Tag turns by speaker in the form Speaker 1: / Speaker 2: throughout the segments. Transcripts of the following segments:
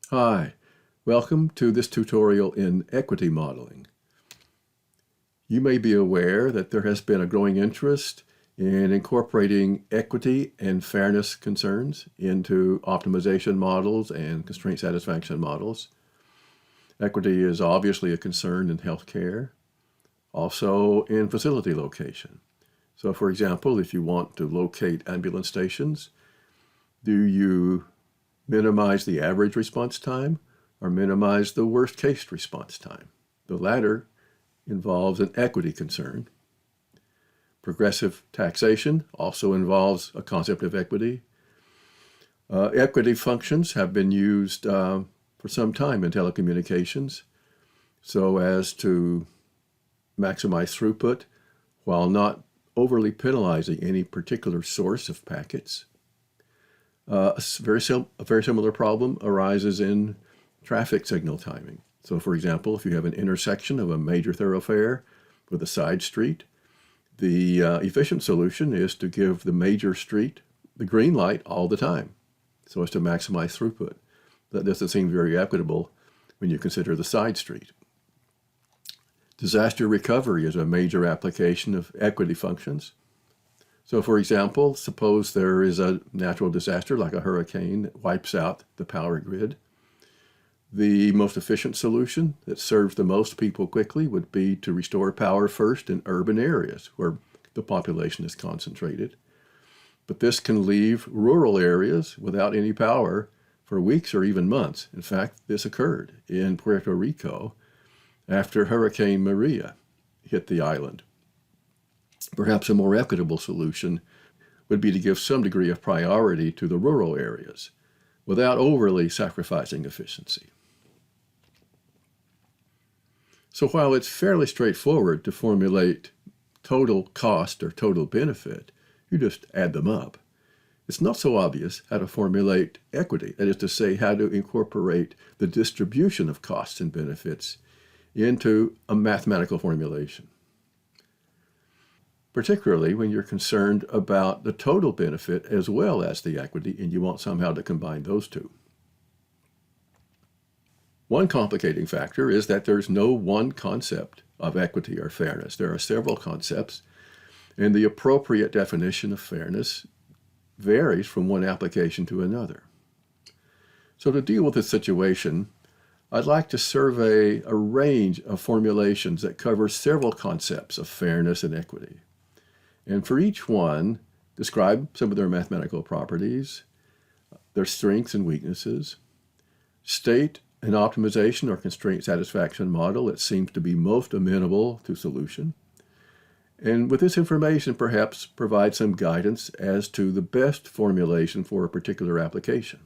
Speaker 1: Hi, welcome to this tutorial in equity modeling. You may be aware that there has been a growing interest in incorporating equity and fairness concerns into optimization models and constraint satisfaction models. Equity is obviously a concern in healthcare, also in facility location. So for example, if you want to locate ambulance stations, do you minimize the average response time or minimize the worst case response time? The latter involves an equity concern. Progressive taxation also involves a concept of equity. Equity functions have been used for some time in telecommunications so as to maximize throughput while not overly penalizing any particular source of packets. A very similar problem arises in traffic signal timing. So for example, if you have an intersection of a major thoroughfare with a side street, the efficient solution is to give the major street the green light all the time so as to maximize throughput. That doesn't seem very equitable when you consider the side street. Disaster recovery is a major application of equity functions. So for example, suppose there is a natural disaster like a hurricane that wipes out the power grid. The most efficient solution that serves the most people quickly would be to restore power first in urban areas where the population is concentrated. But this can leave rural areas without any power for weeks or even months. In fact, this occurred in Puerto Rico after Hurricane Maria hit the island. Perhaps a more equitable solution would be to give some degree of priority to the rural areas without overly sacrificing efficiency. So while it's fairly straightforward to formulate total cost or total benefit, you just add them up. It's not so obvious how to formulate equity, that is to say, how to incorporate the distribution of costs and benefits into a mathematical formulation, particularly when you're concerned about the total benefit as well as the equity, and you want somehow to combine those two. One complicating factor is that there's no one concept of equity or fairness. There are several concepts, and the appropriate definition of fairness varies from one application to another. So to deal with this situation, I'd like to survey a range of formulations that cover several concepts of fairness and equity. And for each one, describe some of their mathematical properties, their strengths and weaknesses, state an optimization or constraint satisfaction model that seems to be most amenable to solution, and with this information perhaps provide some guidance as to the best formulation for a particular application.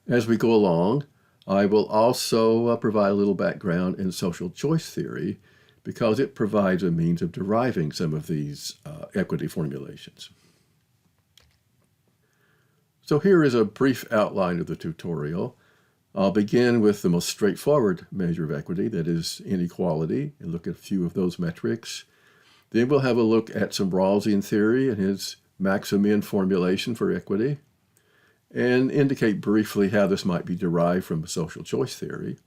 Speaker 1: As we go along, I will also provide a little background in social choice theory because it provides a means of deriving some of these equity formulations. So here is a brief outline of the tutorial. I'll begin with the most straightforward measure of equity, that is inequality, and look at a few of those metrics. Then we'll have a look at some Rawlsian theory and his Maximin formulation for equity, and indicate briefly how this might be derived from social choice theory.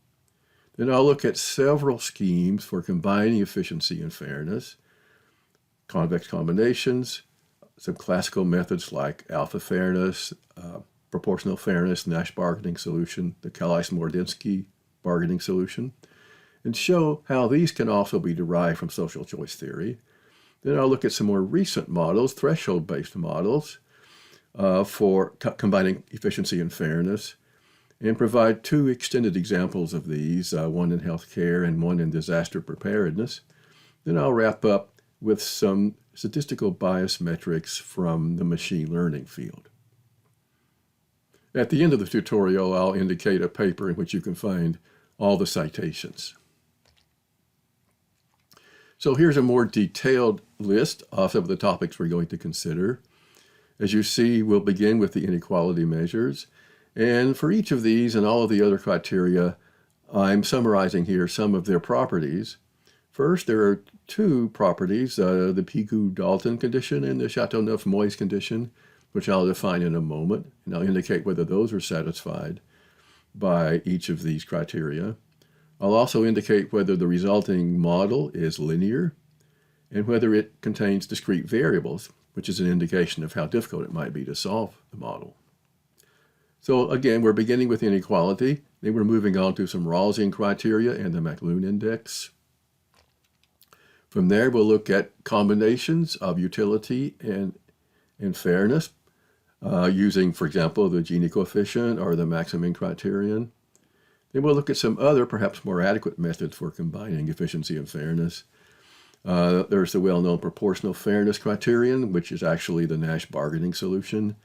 Speaker 1: Then I'll look at several schemes for combining efficiency and fairness, convex combinations, some classical methods like alpha fairness, proportional fairness, Nash bargaining solution, the Kalais-Mordinsky bargaining solution, and show how these can also be derived from social choice theory. Then I'll look at some more recent models, threshold-based models, for combining efficiency and fairness, and provide two extended examples of these, one in healthcare and one in disaster preparedness. Then I'll wrap up with some statistical bias metrics from the machine learning field. At the end of the tutorial, I'll indicate a paper in which you can find all the citations. So here's a more detailed list of some of the topics we're going to consider. As you see, we'll begin with the inequality measures. And for each of these and all of the other criteria, I'm summarizing here some of their properties. First, there are two properties, the Pigou-Dalton condition and the Chateauneuf-Moyes condition, which I'll define in a moment, and I'll indicate whether those are satisfied. by each of these criteria. I'll also indicate whether the resulting model is linear and whether it contains discrete variables, which is an indication of how difficult it might be to solve the model. So again, we're beginning with inequality, then we're moving on to some Rawlsian criteria and the Maximin Index. From there, we'll look at combinations of utility and fairness, using, for example, the Gini Coefficient or the Maximin criterion. Then we'll look at some other, perhaps more adequate methods for combining efficiency and fairness. There's the well-known proportional fairness criterion, which is actually the Nash bargaining solution.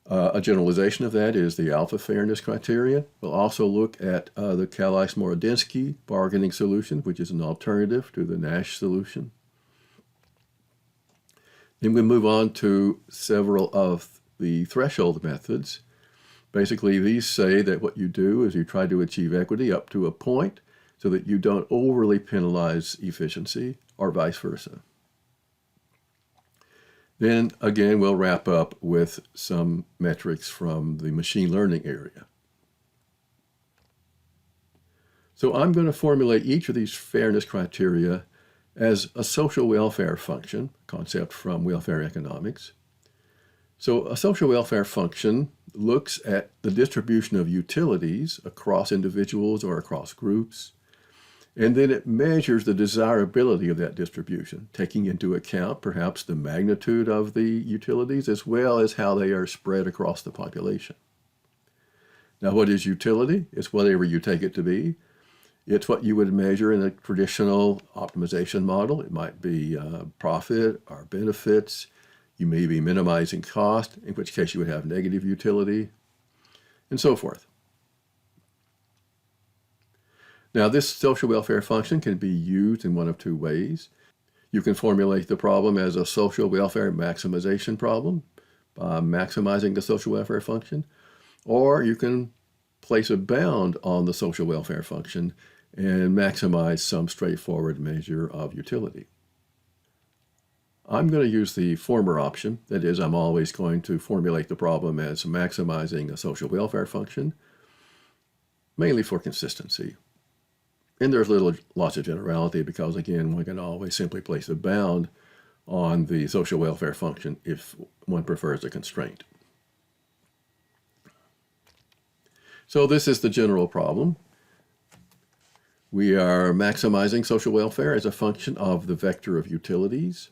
Speaker 1: A generalization of that is the alpha fairness criterion. We'll also look at the Kallice-Morodensky bargaining solution, which is an alternative to the Nash solution. Then we move on to several of the threshold methods. Basically, these say that what you do is you try to achieve equity up to a point so that you don't overly penalize efficiency or vice versa. Then again, we'll wrap up with some metrics from the machine learning area. So I'm going to formulate each of these fairness criteria as a social welfare function, concept from welfare economics. So a social welfare function looks at the distribution of utilities across individuals or across groups, and then it measures the desirability of that distribution, taking into account perhaps the magnitude of the utilities as well as how they are spread across the population. Now, what is utility? It's whatever you take it to be. It's what you would measure in a traditional optimization model. It might be profit or benefits. You may be minimizing cost, in which case you would have negative utility, and so forth. Now, this social welfare function can be used in one of two ways. You can formulate the problem as a social welfare maximization problem by maximizing the social welfare function, or you can place a bound on the social welfare function and maximize some straightforward measure of utility. I'm going to use the former option. That is, I'm always going to formulate the problem as maximizing a social welfare function, mainly for consistency. And there's lots of generality because, again, one can always simply place a bound on the social welfare function if one prefers a constraint. So this is the general problem. We are maximizing social welfare as a function of the vector of utilities.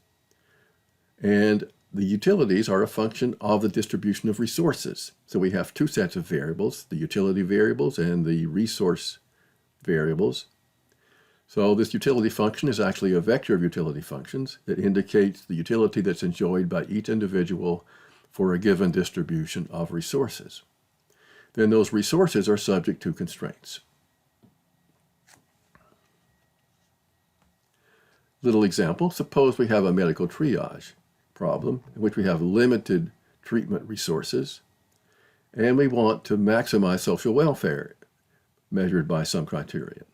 Speaker 1: And the utilities are a function of the distribution of resources. So we have two sets of variables, the utility variables and the resource variables. So this utility function is actually a vector of utility functions that indicates the utility that's enjoyed by each individual for a given distribution of resources. Then those resources are subject to constraints. Little example, suppose we have a medical triage problem in which we have limited treatment resources and we want to maximize social welfare measured by some criterion.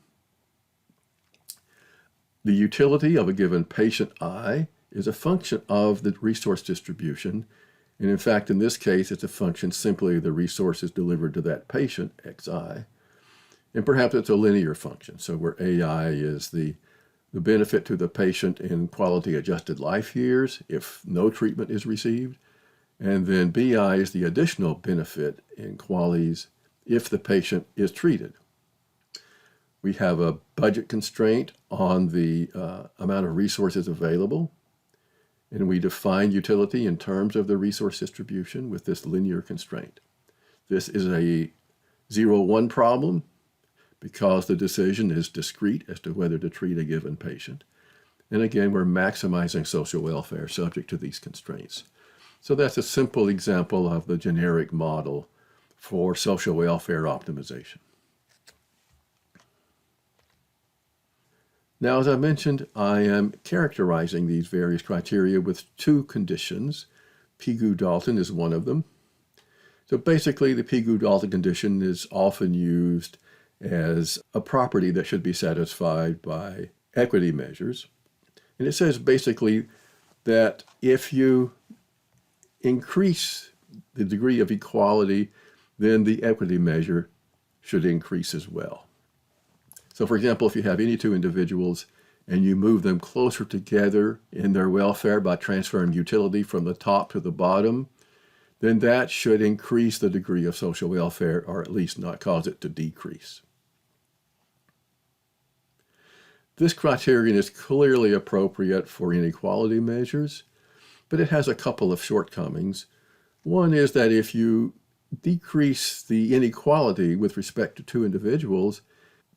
Speaker 1: The utility of a given patient I is a function of the resource distribution, and in fact, in this case, it's a function simply of the resources delivered to that patient, xi, and perhaps it's a linear function, so where ai is the benefit to the patient in quality-adjusted life years if no treatment is received, and then bi is the additional benefit in QALYs if the patient is treated. We have a budget constraint on the amount of resources available, and we define utility in terms of the resource distribution with this linear constraint. This is a 0-1 problem because the decision is discrete as to whether to treat a given patient. And again, we're maximizing social welfare subject to these constraints. So that's a simple example of the generic model for social welfare optimization. Now, as I mentioned, I am characterizing these various criteria with two conditions. Pigou-Dalton is one of them. So basically, the Pigou-Dalton condition is often used as a property that should be satisfied by equity measures. And it says basically that if you increase the degree of equality, then the equity measure should increase as well. So for example, if you have any two individuals and you move them closer together in their welfare by transferring utility from the top to the bottom, then that should increase the degree of social welfare, or at least not cause it to decrease. This criterion is clearly appropriate for inequality measures, but it has a couple of shortcomings. One is that if you decrease the inequality with respect to two individuals,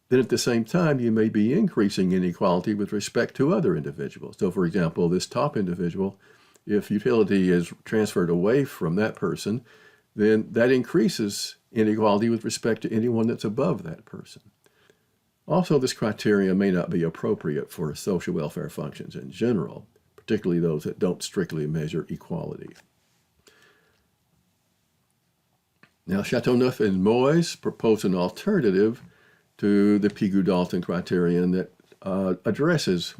Speaker 1: then at the same time you may be increasing inequality with respect to other individuals. So for example, this top individual, if utility is transferred away from that person, then that increases inequality with respect to anyone that's above that person. Also, this criteria may not be appropriate for social welfare functions in general, particularly those that don't strictly measure equality. Now, Chateauneuf and Moyes propose an alternative to the Pigou-Dalton criterion that addresses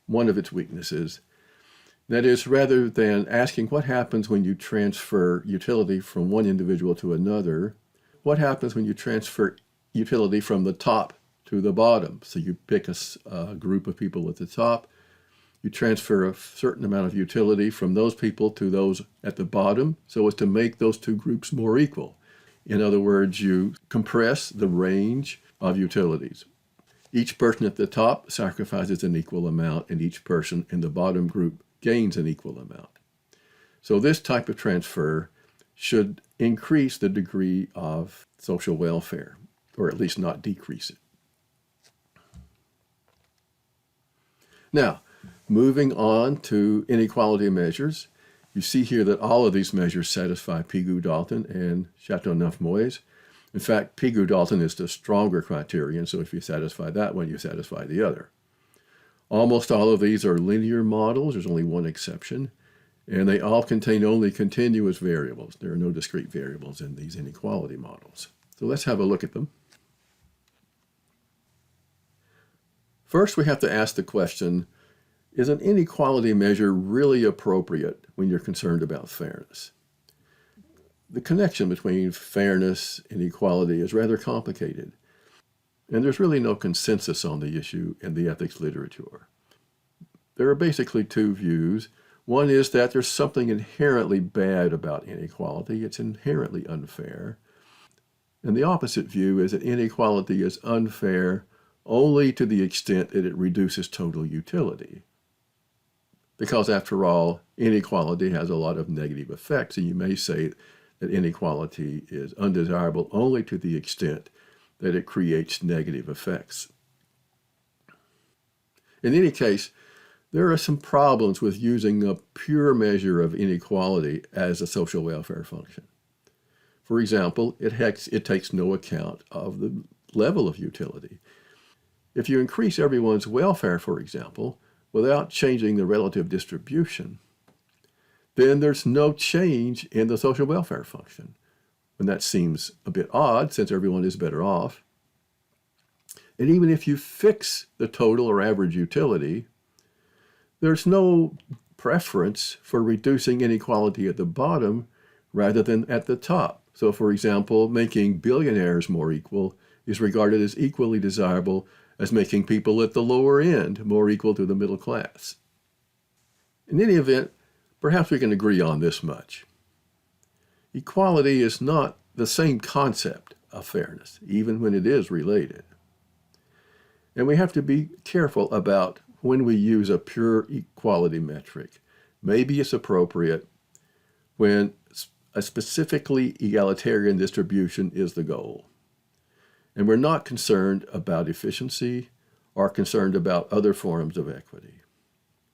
Speaker 1: one of its weaknesses. That is, rather than asking what happens when you transfer utility from one individual to another, what happens when you transfer utility from the top to the bottom? So you pick a group of people at the top, you transfer a certain amount of utility from those people to those at the bottom so as to make those two groups more equal. In other words, you compress the range of utilities. Each person at the top sacrifices an equal amount, and each person in the bottom group gains an equal amount. So this type of transfer should increase the degree of social welfare, or at least not decrease it. Now, moving on to inequality measures, you see here that all of these measures satisfy Pigou-Dalton and Chateauneuf-Moyes. In fact, Pigou-Dalton is the stronger criterion, so if you satisfy that one, you satisfy the other. Almost all of these are linear models. There's only one exception, and they all contain only continuous variables. There are no discrete variables in these inequality models. So let's have a look at them. First, we have to ask the question, is an inequality measure really appropriate when you're concerned about fairness? The connection between fairness and equality is rather complicated, and there's really no consensus on the issue in the ethics literature. There are basically two views. One is that there's something inherently bad about inequality. It's inherently unfair. And the opposite view is that inequality is unfair only to the extent that it reduces total utility. Because after all, inequality has a lot of negative effects, and you may say that inequality is undesirable only to the extent that it creates negative effects. In any case, there are some problems with using a pure measure of inequality as a social welfare function. For example, it takes no account of the level of utility. If you increase everyone's welfare, for example, without changing the relative distribution, then there's no change in the social welfare function. And that seems a bit odd since everyone is better off. And even if you fix the total or average utility, there's no preference for reducing inequality at the bottom rather than at the top. So for example, making billionaires more equal is regarded as equally desirable as making people at the lower end more equal to the middle class. In any event, perhaps we can agree on this much. Equality is not the same concept of fairness, even when it is related. And we have to be careful about when we use a pure equality metric. Maybe it's appropriate when a specifically egalitarian distribution is the goal. And we're not concerned about efficiency or concerned about other forms of equity.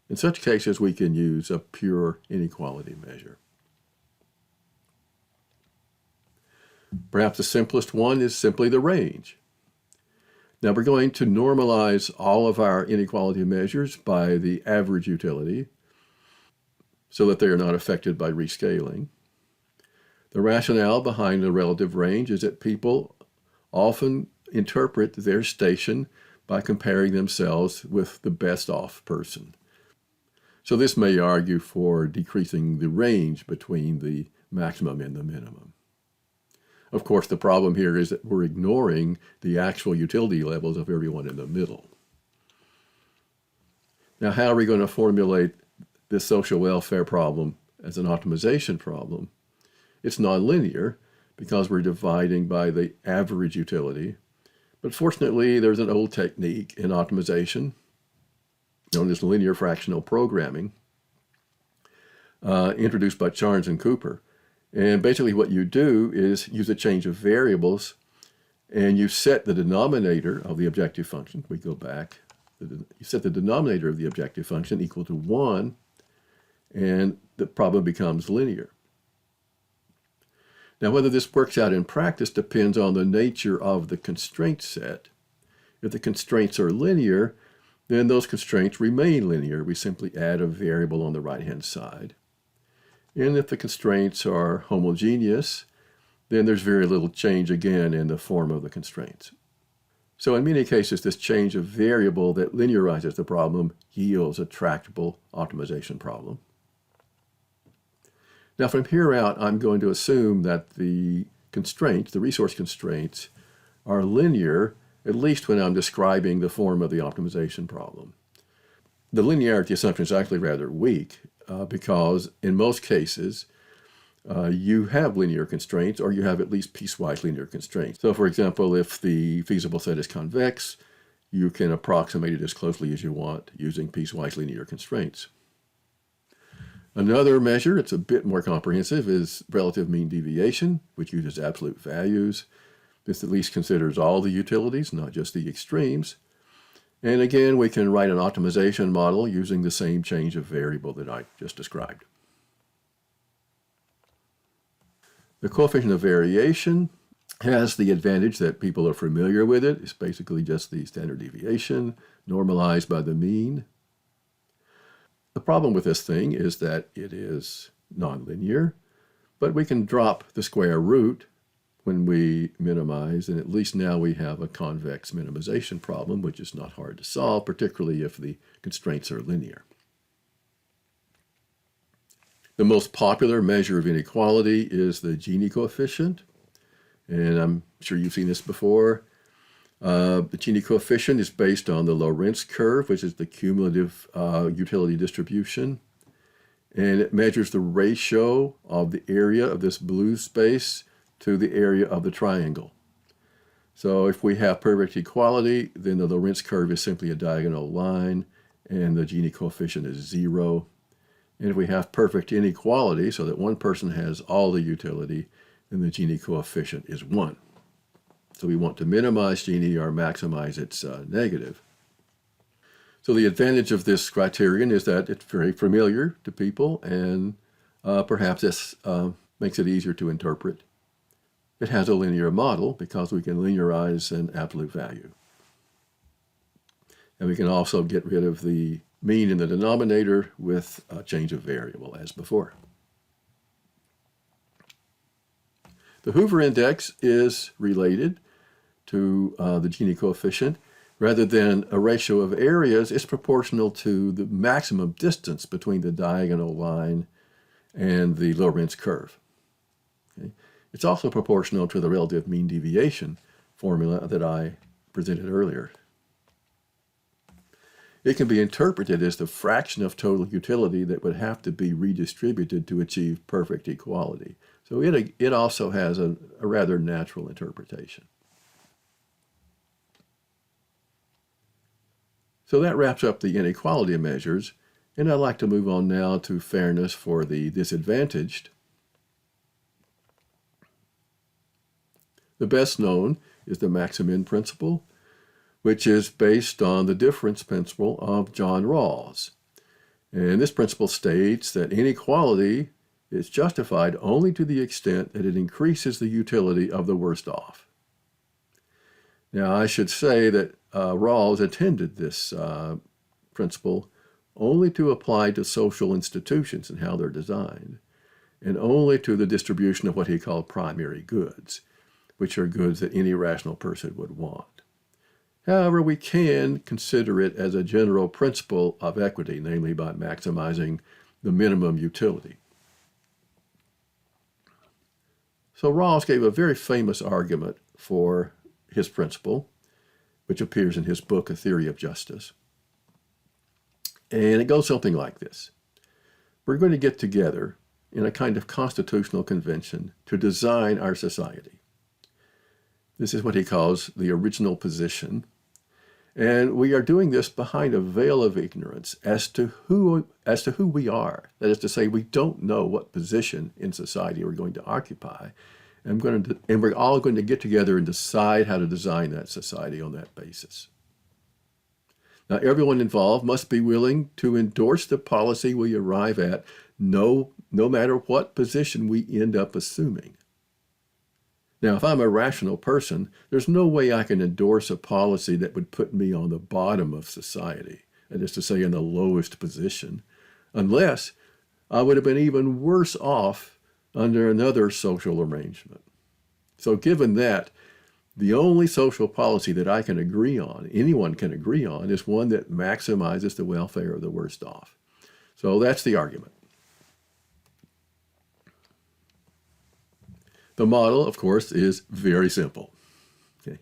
Speaker 1: In such cases, we can use a pure inequality measure. Perhaps the simplest one is simply the range. Now we're going to normalize all of our inequality measures by the average utility so that they are not affected by rescaling. The rationale behind the relative range is that people often interpret their station by comparing themselves with the best off person. So this may argue for decreasing the range between the maximum and the minimum. Of course, the problem here is that we're ignoring the actual utility levels of everyone in the middle. Now, how are we going to formulate this social welfare problem as an optimization problem? It's nonlinear because we're dividing by the average utility. But fortunately, there's an old technique in optimization known as linear fractional programming, introduced by Charnes and Cooper. And basically what you do is use a change of variables, and you set the denominator of the objective function. We go back. You set the denominator of the objective function equal to 1, and the problem becomes linear. Now, whether this works out in practice depends on the nature of the constraint set. If the constraints are linear, then those constraints remain linear. We simply add a variable on the right-hand side. And if the constraints are homogeneous, then there's very little change again in the form of the constraints. So in many cases, this change of variable that linearizes the problem yields a tractable optimization problem. Now from here out, I'm going to assume that the constraints, the resource constraints, are linear, at least when I'm describing the form of the optimization problem. The linearity assumption is actually rather weak because in most cases, you have linear constraints, or you have at least piecewise linear constraints. So for example, if the feasible set is convex, you can approximate it as closely as you want using piecewise linear constraints. Another measure, it's a bit more comprehensive, is relative mean deviation, which uses absolute values. This at least considers all the utilities, not just the extremes. And again, we can write an optimization model using the same change of variable that I just described. The coefficient of variation has the advantage that people are familiar with it. It's basically just the standard deviation normalized by the mean. The problem with this thing is that it is nonlinear, but we can drop the square root when we minimize, and at least now we have a convex minimization problem, which is not hard to solve, particularly if the constraints are linear. The most popular measure of inequality is the Gini coefficient, and I'm sure you've seen this before. The Gini coefficient is based on the Lorentz curve, which is the cumulative utility distribution, and it measures the ratio of the area of this blue space to the area of the triangle. So if we have perfect equality, then the Lorentz curve is simply a diagonal line, and the Gini coefficient is 0. And if we have perfect inequality, so that one person has all the utility, then the Gini coefficient is 1. So we want to minimize Gini or maximize its negative. So the advantage of this criterion is that it's very familiar to people, and perhaps this makes it easier to interpret. It has a linear model because we can linearize an absolute value. And we can also get rid of the mean in the denominator with a change of variable as before. The Hoover Index is related to the Gini coefficient. Rather than a ratio of areas, it's proportional to the maximum distance between the diagonal line and the Lorentz curve. Okay? It's also proportional to the relative mean deviation formula that I presented earlier. It can be interpreted as the fraction of total utility that would have to be redistributed to achieve perfect equality. So it also has a rather natural interpretation. So that wraps up the inequality measures, and I'd like to move on now to fairness for the disadvantaged. The best known is the Maximin Principle, which is based on the difference principle of John Rawls. And this principle states that inequality is justified only to the extent that it increases the utility of the worst off. Now, I should say that Rawls intended this principle only to apply to social institutions and how they're designed, and only to the distribution of what he called primary goods, which are goods that any rational person would want. However, we can consider it as a general principle of equity, namely by maximizing the minimum utility. So Rawls gave a very famous argument for his principle, which appears in his book, A Theory of Justice. And it goes something like this. We're going to get together in a kind of constitutional convention to design our society. This is what he calls the original position. And we are doing this behind a veil of ignorance as to who we are. That is to say, we don't know what position in society we're going to occupy. And we're all going to get together and decide how to design that society on that basis. Now, everyone involved must be willing to endorse the policy we arrive at, no matter what position we end up assuming. Now, if I'm a rational person, there's no way I can endorse a policy that would put me on the bottom of society, that is to say, in the lowest position, unless I would have been even worse off under another social arrangement. So given that, the only social policy that I can agree on, anyone can agree on, is one that maximizes the welfare of the worst off. So that's the argument. The model, of course, is very simple. Okay.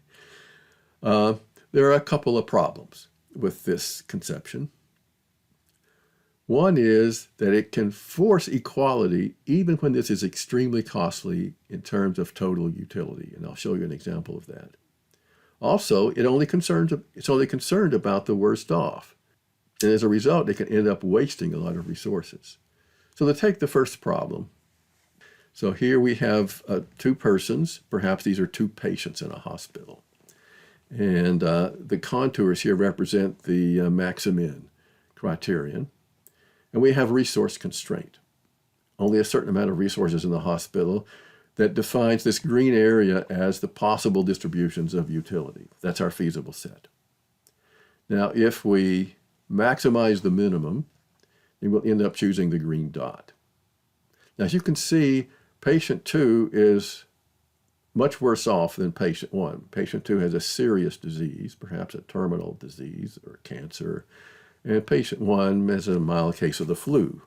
Speaker 1: There are a couple of problems with this conception. One is that it can force equality even when this is extremely costly in terms of total utility, and I'll show you an example of that. Also, it's only concerned about the worst off, and as a result, it can end up wasting a lot of resources. So to take the first problem, so here we have two persons, perhaps these are two patients in a hospital. And the contours here represent the Maximin criterion. And we have resource constraint. Only a certain amount of resources in the hospital that defines this green area as the possible distributions of utility. That's our feasible set. Now, if we maximize the minimum, then we'll end up choosing the green dot. Now, as you can see, patient 2 is much worse off than patient 1. Patient 2 has a serious disease, perhaps a terminal disease or cancer, and patient 1 has a mild case of the flu.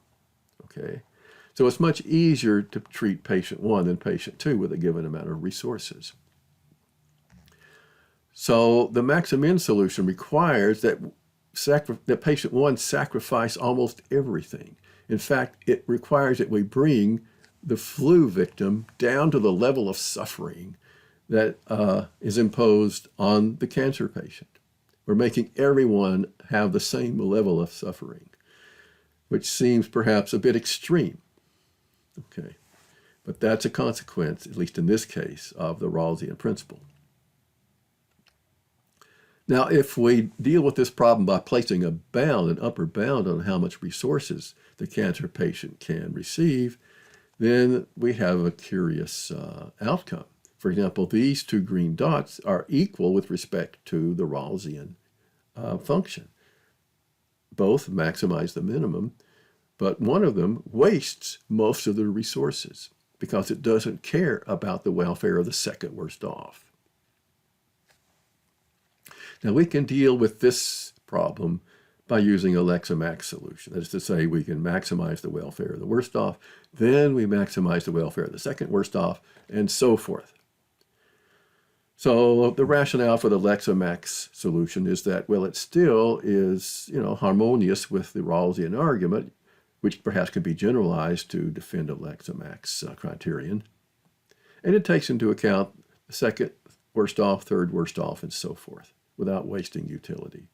Speaker 1: Okay, so it's much easier to treat patient 1 than patient 2 with a given amount of resources. So the Maximin solution requires that patient 1 sacrifice almost everything. In fact, it requires that we bring the flu victim down to the level of suffering that is imposed on the cancer patient. We're making everyone have the same level of suffering, which seems perhaps a bit extreme. Okay, but that's a consequence, at least in this case, of the Rawlsian principle. Now, if we deal with this problem by placing a bound, an upper bound on how much resources the cancer patient can receive, then we have a curious outcome. For example, these two green dots are equal with respect to the Rawlsian function. Both maximize the minimum, but one of them wastes most of the resources because it doesn't care about the welfare of the second worst off. Now, we can deal with this problem by using a Lexa-Max solution. That is to say, we can maximize the welfare of the worst off, then we maximize the welfare of the second worst off, and so forth. So the rationale for the Lexa-Max solution is that, well, it still is, harmonious with the Rawlsian argument, which perhaps can be generalized to defend a Lexa-Max criterion. And it takes into account the second worst off, third worst off, and so forth, without wasting utility.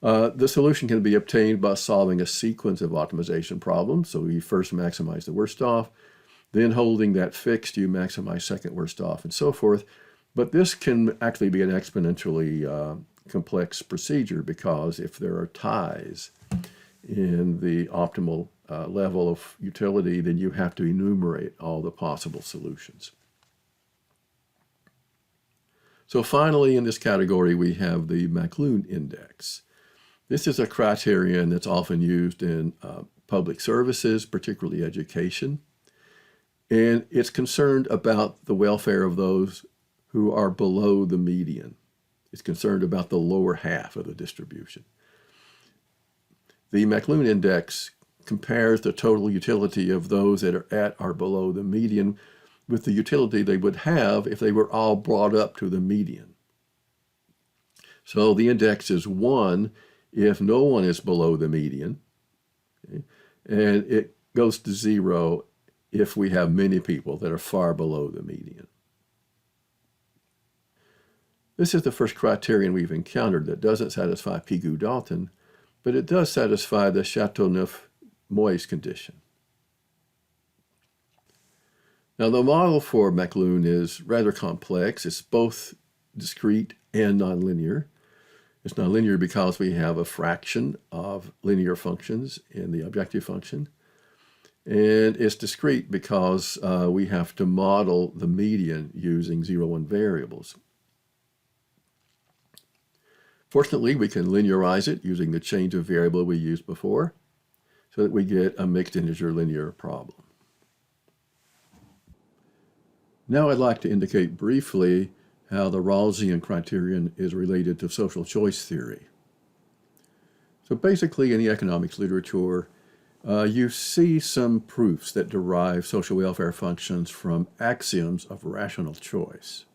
Speaker 1: The solution can be obtained by solving a sequence of optimization problems. So you first maximize the worst off, then holding that fixed, you maximize second worst off, and so forth. But this can actually be an exponentially complex procedure because if there are ties in the optimal level of utility, then you have to enumerate all the possible solutions. So finally, in this category, we have the Maximin Index. This is a criterion that's often used in public services, particularly education. And it's concerned about the welfare of those who are below the median. It's concerned about the lower half of the distribution. The Maximin Index compares the total utility of those that are at or below the median with the utility they would have if they were all brought up to the median. So the index is 1 if no one is below the median, okay? And it goes to 0 if we have many people that are far below the median. This is the first criterion we've encountered that doesn't satisfy Pigou-Dalton, but it does satisfy the Chateauneuf-Moyes condition. Now, the model for McLuhan is rather complex. It's both discrete and nonlinear. It's nonlinear because we have a fraction of linear functions in the objective function. And it's discrete because we have to model the median using 0 and 1 variables. Fortunately, we can linearize it using the change of variable we used before so that we get a mixed integer linear problem. Now I'd like to indicate briefly how the Rawlsian criterion is related to social choice theory. So basically in the economics literature, you see some proofs that derive social welfare functions from axioms of rational choice.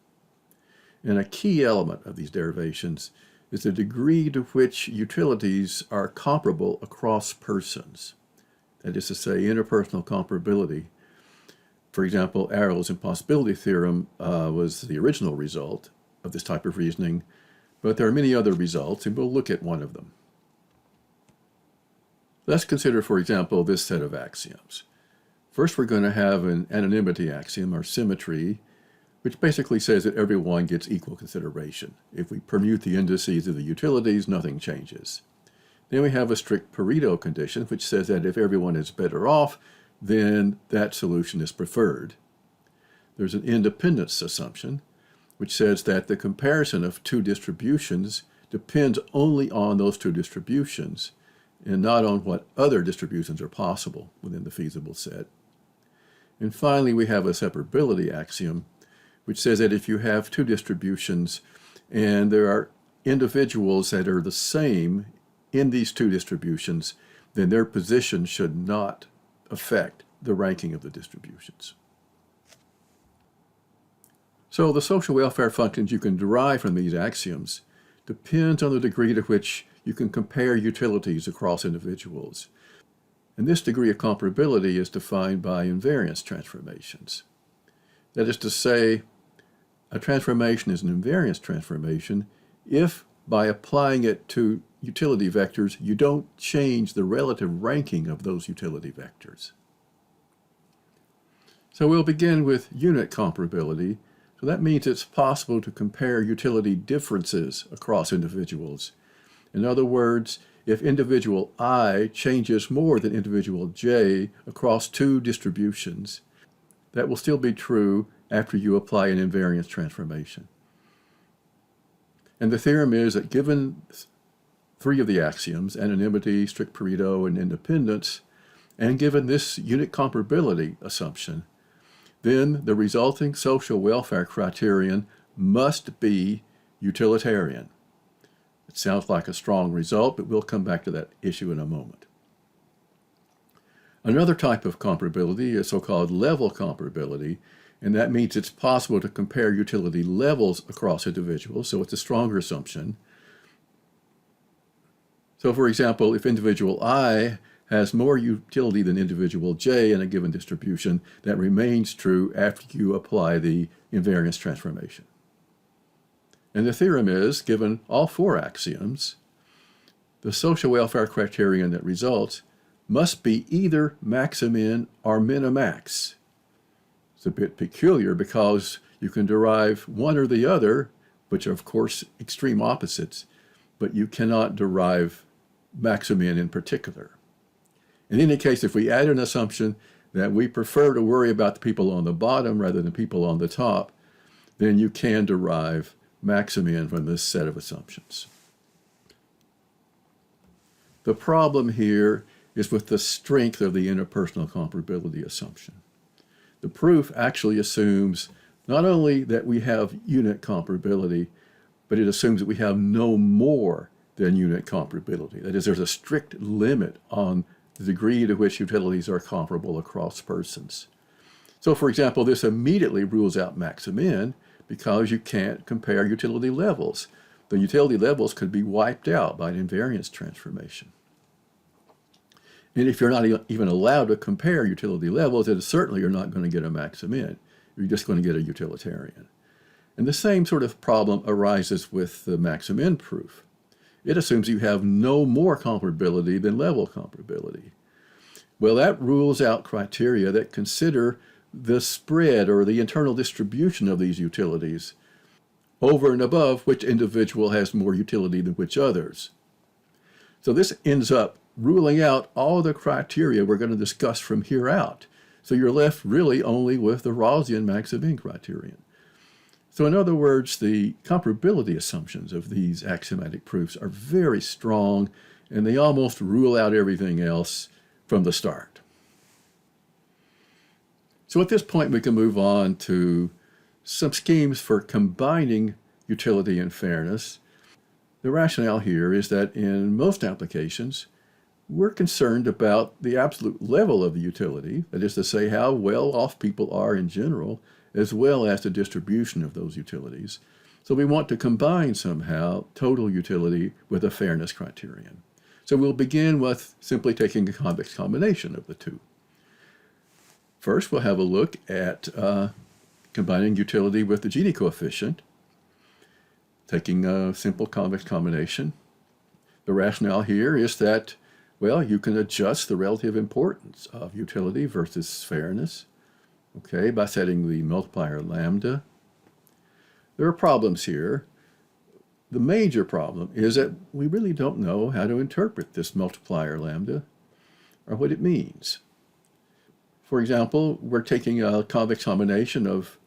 Speaker 1: And a key element of these derivations is the degree to which utilities are comparable across persons. That is to say, interpersonal comparability. For example, Arrow's impossibility theorem was the original result of this type of reasoning, but there are many other results, and we'll look at one of them. Let's consider, for example, this set of axioms. First, we're going to have an anonymity axiom, or symmetry, which basically says that everyone gets equal consideration. If we permute the indices of the utilities, nothing changes. Then we have a strict Pareto condition, which says that if everyone is better off, then that solution is preferred. There's an independence assumption, which says that the comparison of two distributions depends only on those two distributions and not on what other distributions are possible within the feasible set. And finally, we have a separability axiom, which says that if you have two distributions and there are individuals that are the same in these two distributions, then their position should not affect the ranking of the distributions. So the social welfare functions you can derive from these axioms depends on the degree to which you can compare utilities across individuals. And this degree of comparability is defined by invariance transformations. That is to say, a transformation is an invariance transformation if, by applying it to utility vectors, you don't change the relative ranking of those utility vectors. So we'll begin with unit comparability. So that means it's possible to compare utility differences across individuals. In other words, if individual I changes more than individual j across two distributions, that will still be true after you apply an invariance transformation. And the theorem is that given three of the axioms, anonymity, strict Pareto, and independence, and given this unit comparability assumption, then the resulting social welfare criterion must be utilitarian. It sounds like a strong result, but we'll come back to that issue in a moment. Another type of comparability is so-called level comparability, and that means it's possible to compare utility levels across individuals, so it's a stronger assumption. So for example, if individual I has more utility than individual j in a given distribution, that remains true after you apply the invariance transformation. And the theorem is, given all four axioms, the social welfare criterion that results must be either maximin or minimax. It's a bit peculiar because you can derive one or the other, which are of course extreme opposites, but you cannot derive maximin in particular. In any case, if we add an assumption that we prefer to worry about the people on the bottom rather than people on the top, then you can derive maximin from this set of assumptions. The problem here is with the strength of the interpersonal comparability assumption. The proof actually assumes not only that we have unit comparability, but it assumes that we have no more than unit comparability. That is, there's a strict limit on the degree to which utilities are comparable across persons. So for example, this immediately rules out Maximin because you can't compare utility levels. The utility levels could be wiped out by an invariance transformation. And if you're not even allowed to compare utility levels, then certainly you're not going to get a Maximin. You're just going to get a utilitarian. And the same sort of problem arises with the Maximin proof. It assumes you have no more comparability than level comparability. Well, that rules out criteria that consider the spread or the internal distribution of these utilities over and above which individual has more utility than which others. So this ends up ruling out all the criteria we're going to discuss from here out. So you're left really only with the Rawlsian Maximin criterion. So in other words, the comparability assumptions of these axiomatic proofs are very strong, and they almost rule out everything else from the start. So at this point, we can move on to some schemes for combining utility and fairness. The rationale here is that in most applications, we're concerned about the absolute level of the utility, that is to say, how well off people are in general, as well as the distribution of those utilities. So we want to combine somehow total utility with a fairness criterion. So we'll begin with simply taking a convex combination of the two. First, we'll have a look at combining utility with the Gini coefficient, taking a simple convex combination. The rationale here is that, well, you can adjust the relative importance of utility versus fairness, okay, by setting the multiplier lambda. There are problems here. The major problem is that we really don't know how to interpret this multiplier lambda or what it means. For example, we're taking a convex combination of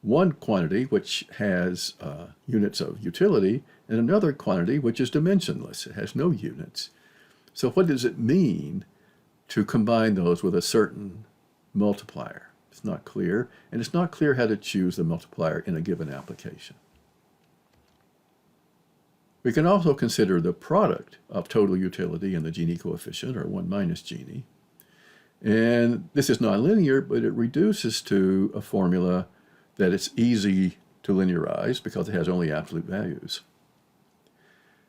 Speaker 1: one quantity which has units of utility and another quantity which is dimensionless. It has no units. So what does it mean to combine those with a certain multiplier? It's not clear, and it's not clear how to choose the multiplier in a given application. We can also consider the product of total utility and the Gini coefficient, or 1 minus Gini. And this is nonlinear, but it reduces to a formula that it's easy to linearize because it has only absolute values.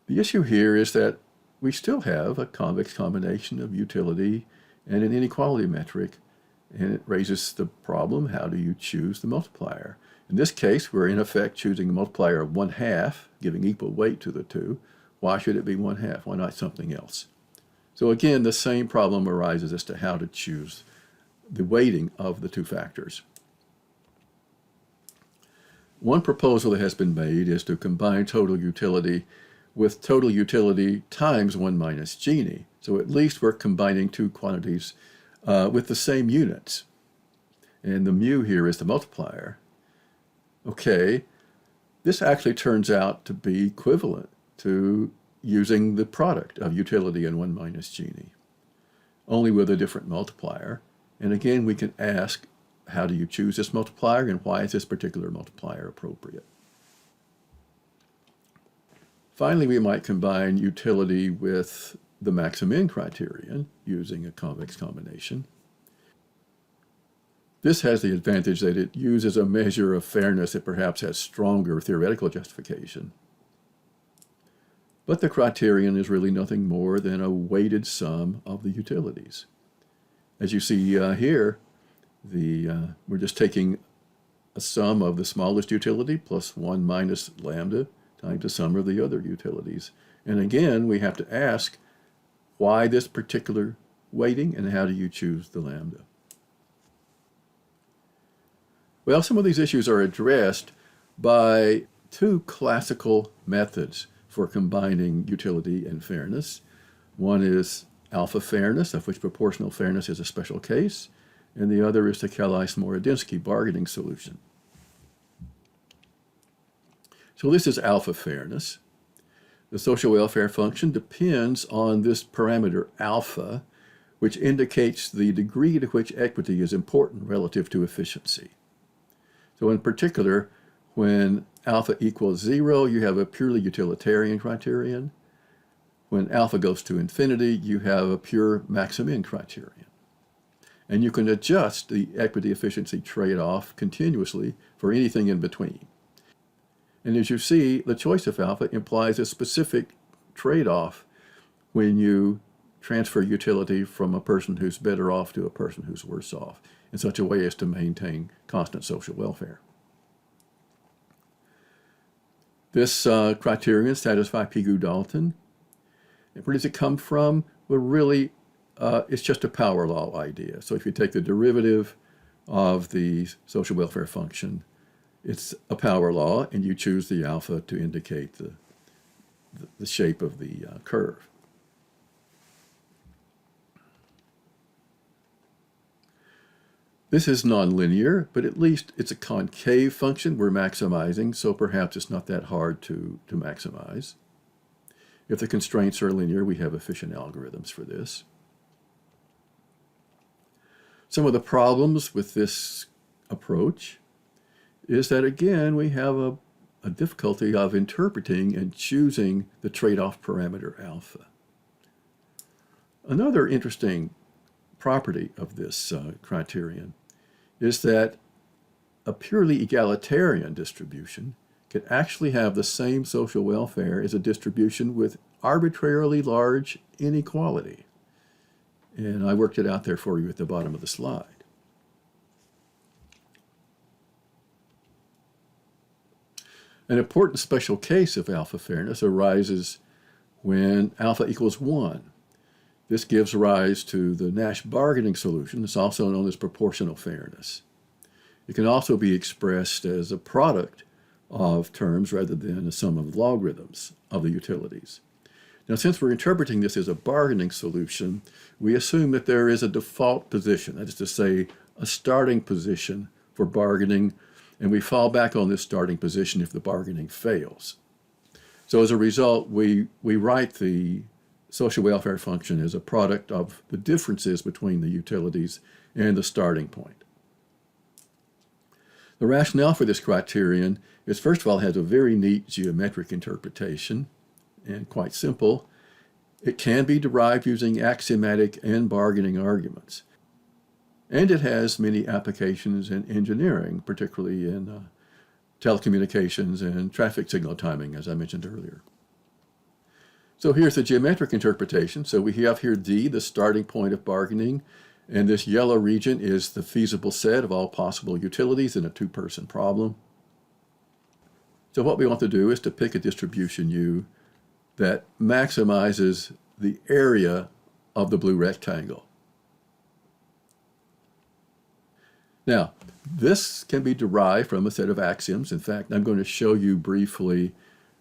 Speaker 1: The issue here is that we still have a convex combination of utility and an inequality metric, and it raises the problem, how do you choose the multiplier? In this case, we're in effect choosing a multiplier of 1/2, giving equal weight to the two. Why should it be 1/2? Why not something else? So again, the same problem arises as to how to choose the weighting of the two factors. One proposal that has been made is to combine total utility with total utility times 1 minus Gini. So at least we're combining two quantities with the same units. And the mu here is the multiplier. Okay, this actually turns out to be equivalent to using the product of utility and 1 minus Gini, only with a different multiplier. And again, we can ask, how do you choose this multiplier and why is this particular multiplier appropriate? Finally, we might combine utility with the Maximin criterion using a convex combination. This has the advantage that it uses a measure of fairness that perhaps has stronger theoretical justification. But the criterion is really nothing more than a weighted sum of the utilities. As you see here, we're just taking a sum of the smallest utility plus 1 minus lambda times the sum of the other utilities. And again, we have to ask, why this particular weighting and how do you choose the lambda? Well, some of these issues are addressed by two classical methods for combining utility and fairness. One is alpha fairness, of which proportional fairness is a special case, and the other is the Kelly-Smorodinsky bargaining solution. So this is alpha fairness. The social welfare function depends on this parameter alpha, which indicates the degree to which equity is important relative to efficiency. So in particular, when alpha equals 0, you have a purely utilitarian criterion. When alpha goes to infinity, you have a pure Maximin criterion. And you can adjust the equity efficiency trade-off continuously for anything in between. And as you see, the choice of alpha implies a specific trade-off when you transfer utility from a person who's better off to a person who's worse off in such a way as to maintain constant social welfare. This criterion satisfies Pigou-Dalton. And where does it come from? Well, really, it's just a power law idea. So if you take the derivative of the social welfare function, it's a power law, and you choose the alpha to indicate the shape of the curve. This is nonlinear, but at least it's a concave function we're maximizing, so perhaps it's not that hard to maximize. If the constraints are linear, we have efficient algorithms for this. Some of the problems with this approach is that, again, we have a difficulty of interpreting and choosing the trade-off parameter alpha. Another interesting property of this criterion is that a purely egalitarian distribution can actually have the same social welfare as a distribution with arbitrarily large inequality. And I worked it out there for you at the bottom of the slide. An important special case of alpha fairness arises when alpha equals 1. This gives rise to the Nash bargaining solution. It's also known as proportional fairness. It can also be expressed as a product of terms rather than a sum of logarithms of the utilities. Now, since we're interpreting this as a bargaining solution, we assume that there is a default position, that is to say, a starting position for bargaining, and we fall back on this starting position if the bargaining fails. So as a result, we write the social welfare function as a product of the differences between the utilities and the starting point. The rationale for this criterion is, first of all, it has a very neat geometric interpretation and quite simple. It can be derived using axiomatic and bargaining arguments. And it has many applications in engineering, particularly in telecommunications and traffic signal timing, as I mentioned earlier. So here's the geometric interpretation. So we have here D, the starting point of bargaining, and this yellow region is the feasible set of all possible utilities in a two-person problem. So what we want to do is to pick a distribution U that maximizes the area of the blue rectangle. Now, this can be derived from a set of axioms. In fact, I'm going to show you briefly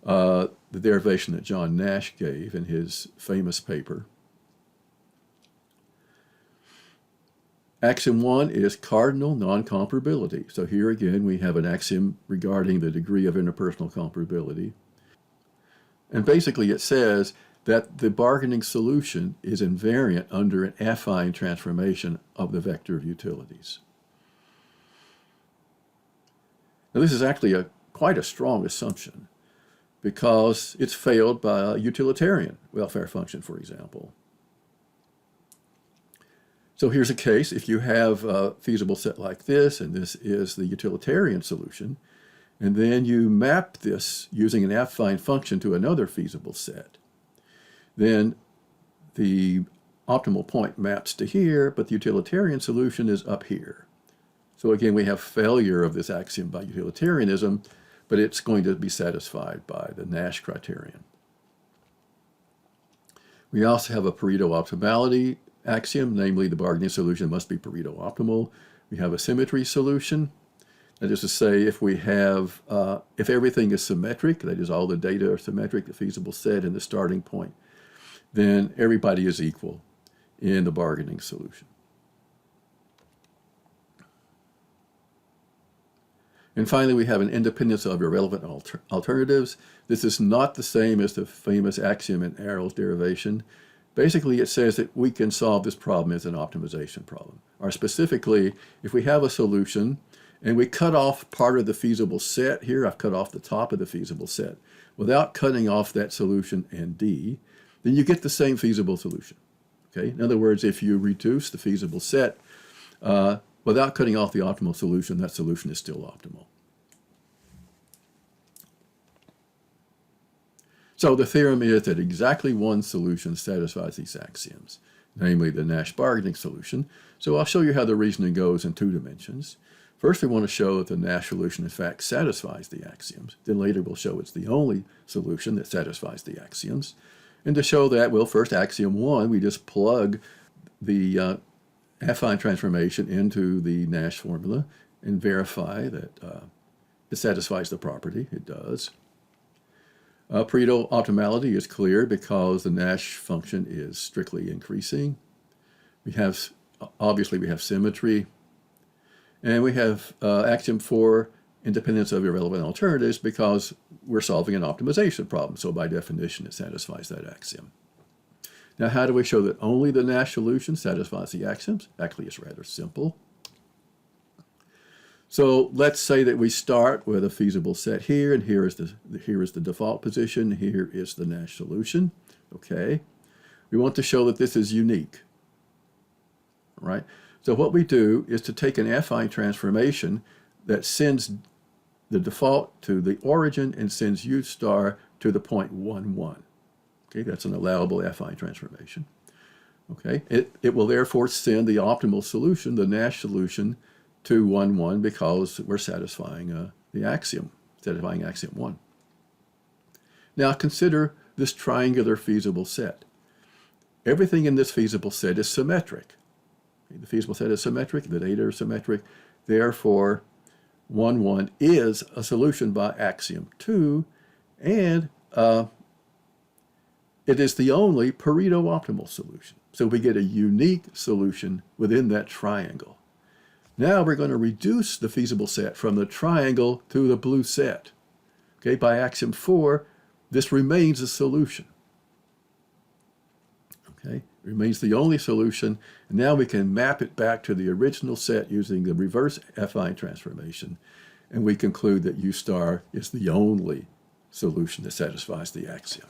Speaker 1: the derivation that John Nash gave in his famous paper. Axiom 1 is cardinal non-comparability. So here again we have an axiom regarding the degree of interpersonal comparability. And basically it says that the bargaining solution is invariant under an affine transformation of the vector of utilities. Now this is actually quite a strong assumption because it's failed by a utilitarian welfare function, for example. So here's a case. If you have a feasible set like this, and this is the utilitarian solution, and then you map this using an affine function to another feasible set, then the optimal point maps to here, but the utilitarian solution is up here. So again, we have failure of this axiom by utilitarianism, but it's going to be satisfied by the Nash criterion. We also have a Pareto optimality axiom, namely the bargaining solution must be Pareto optimal. We have a symmetry solution. That is to say, if we have, if everything is symmetric, that is all the data are symmetric, the feasible set and the starting point, then everybody is equal in the bargaining solution. And finally, we have an independence of irrelevant alternatives. This is not the same as the famous axiom in Arrow's derivation. Basically, it says that we can solve this problem as an optimization problem. Or specifically, if we have a solution and we cut off part of the feasible set here, I've cut off the top of the feasible set, without cutting off that solution and D, then you get the same feasible solution. Okay? In other words, if you reduce the feasible set without cutting off the optimal solution, that solution is still optimal. So the theorem is that exactly one solution satisfies these axioms, namely the Nash bargaining solution. So I'll show you how the reasoning goes in 2 dimensions. First, we want to show that the Nash solution in fact satisfies the axioms. Then later we'll show it's the only solution that satisfies the axioms. And to show that, well, first axiom 1, we just plug the affine transformation into the Nash formula and verify that it satisfies the property. It does. Pareto optimality is clear because the Nash function is strictly increasing. Obviously we have symmetry. And we have axiom 4, independence of irrelevant alternatives, because we're solving an optimization problem. So by definition, it satisfies that axiom. Now, how do we show that only the Nash solution satisfies the axioms? Actually, it's rather simple. So let's say that we start with a feasible set here, and here is the default position. Here is the Nash solution. Okay. We want to show that this is unique. All right. So what we do is to take an affine transformation that sends the default to the origin and sends U star to the point 1, 1. Okay, that's an allowable affine transformation. Okay, it will therefore send the optimal solution, the Nash solution, to 1, 1 because we're satisfying the axiom, satisfying axiom 1. Now consider this triangular feasible set. Everything in this feasible set is symmetric. The feasible set is symmetric, the data are symmetric, therefore 1, 1 is a solution by axiom 2, and it is the only Pareto optimal solution. So we get a unique solution within that triangle. Now we're going to reduce the feasible set from the triangle to the blue set. Okay, by axiom 4, this remains a solution. Okay, remains the only solution, and now we can map it back to the original set using the reverse affine transformation, and we conclude that U star is the only solution that satisfies the axiom.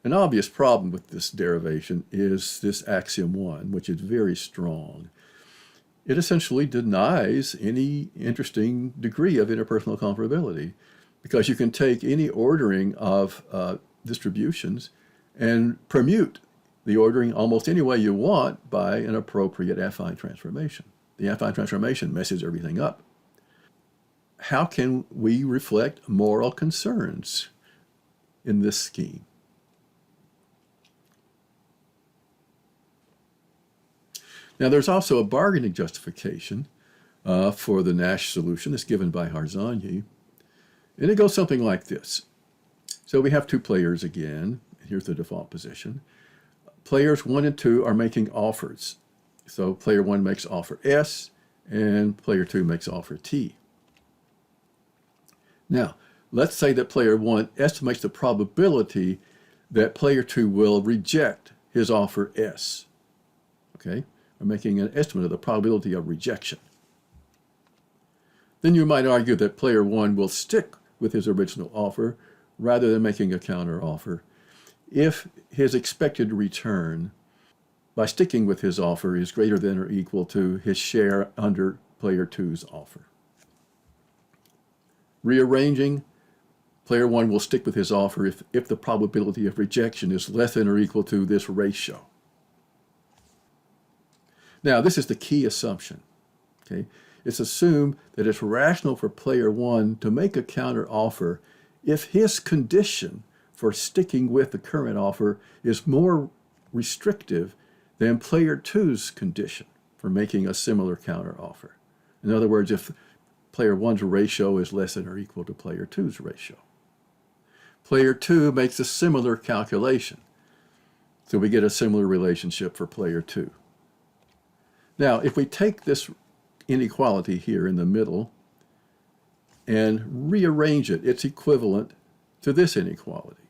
Speaker 1: An obvious problem with this derivation is this axiom 1, which is very strong. It essentially denies any interesting degree of interpersonal comparability, because you can take any ordering of distributions and permute the ordering almost any way you want by an appropriate affine transformation. The affine transformation messes everything up. How can we reflect moral concerns in this scheme? Now, there's also a bargaining justification for the Nash solution that's given by Harsanyi. And it goes something like this. So we have 2 players again. Here's the default position. Players 1 and 2 are making offers. So player 1 makes offer S, and player 2 makes offer T. Now, let's say that player 1 estimates the probability that player 2 will reject his offer S. Okay? We're making an estimate of the probability of rejection. Then you might argue that player 1 will stick with his original offer rather than making a counter offer if his expected return by sticking with his offer is greater than or equal to his share under player 2's offer. Rearranging, player 1 will stick with his offer if the probability of rejection is less than or equal to this ratio. Now, this is the key assumption. Okay? It's assumed that it's rational for player 1 to make a counter offer if his condition for sticking with the current offer is more restrictive than player 2's condition for making a similar counter offer. In other words, if player 1's ratio is less than or equal to player 2's ratio. Player 2 makes a similar calculation, so we get a similar relationship for player 2. Now, if we take this inequality here in the middle and rearrange it, it's equivalent to this inequality.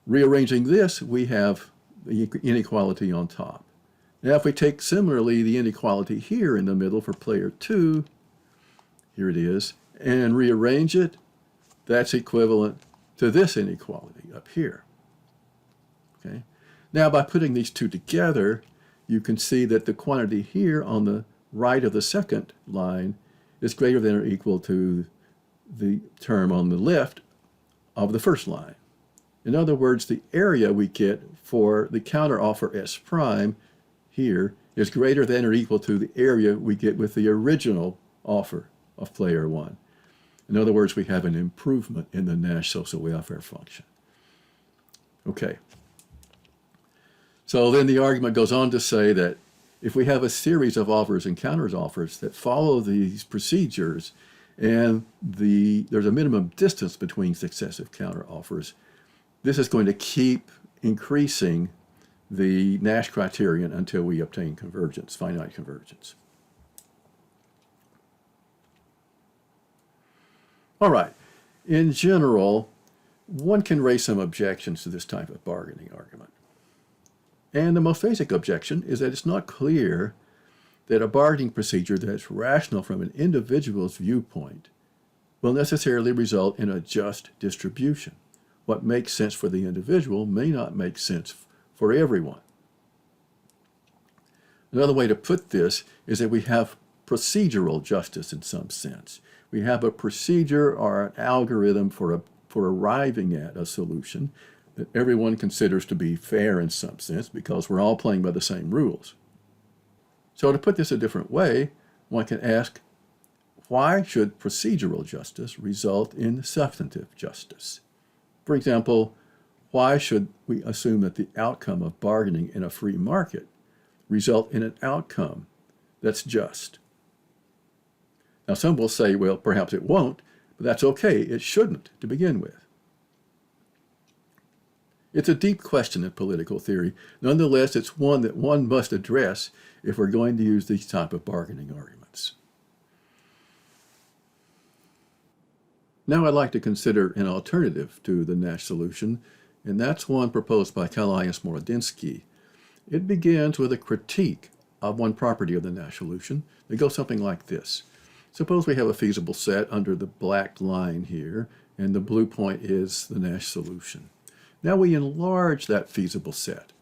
Speaker 1: Rearranging this, we have the inequality on top. Now, if we take similarly the inequality here in the middle for player 2, here it is, and rearrange it, that's equivalent to this inequality up here. Okay? Now, by putting these two together, you can see that the quantity here on the right of the second line is greater than or equal to the term on the left of the first line. In other words, the area we get for the counteroffer S prime here is greater than or equal to the area we get with the original offer of player one. In other words, we have an improvement in the Nash social welfare function. Okay. So then the argument goes on to say that if we have a series of offers and counteroffers that follow these procedures and there's a minimum distance between successive counteroffers, this is going to keep increasing the Nash criterion until we obtain convergence, finite convergence. All right. In general, one can raise some objections to this type of bargaining argument. And the most basic objection is that it's not clear that a bargaining procedure that's rational from an individual's viewpoint will necessarily result in a just distribution. What makes sense for the individual may not make sense for everyone. Another way to put this is that we have procedural justice in some sense. We have a procedure or an algorithm for arriving at a solution that everyone considers to be fair in some sense because we're all playing by the same rules. So to put this a different way, one can ask, why should procedural justice result in substantive justice? For example, why should we assume that the outcome of bargaining in a free market result in an outcome that's just? Now, some will say, well, perhaps it won't, but that's okay. It shouldn't to begin with. It's a deep question in political theory. Nonetheless, it's one that one must address if we're going to use these type of bargaining arguments. Now I'd like to consider an alternative to the Nash solution, and that's one proposed by Kallias-Morodinski. It begins with a critique of one property of the Nash solution that goes something like this. Suppose we have a feasible set under the black line here, and the blue point is the Nash solution. Now we enlarge that feasible set.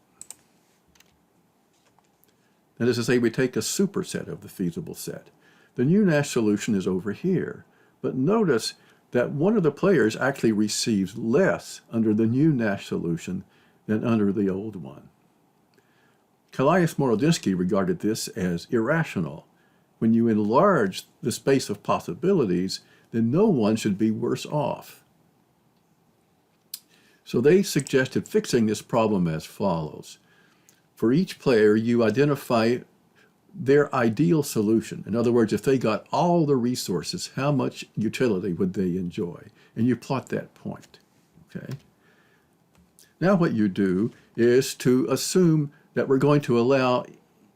Speaker 1: That is to say, we take a superset of the feasible set. The new Nash solution is over here, but notice that one of the players actually receives less under the new Nash solution than under the old one. Kallias-Morodinski regarded this as irrational. When you enlarge the space of possibilities, then no one should be worse off. So they suggested fixing this problem as follows. For each player, you identify their ideal solution. In other words, if they got all the resources, how much utility would they enjoy? And you plot that point. Okay. Now what you do is to assume that we're going to allow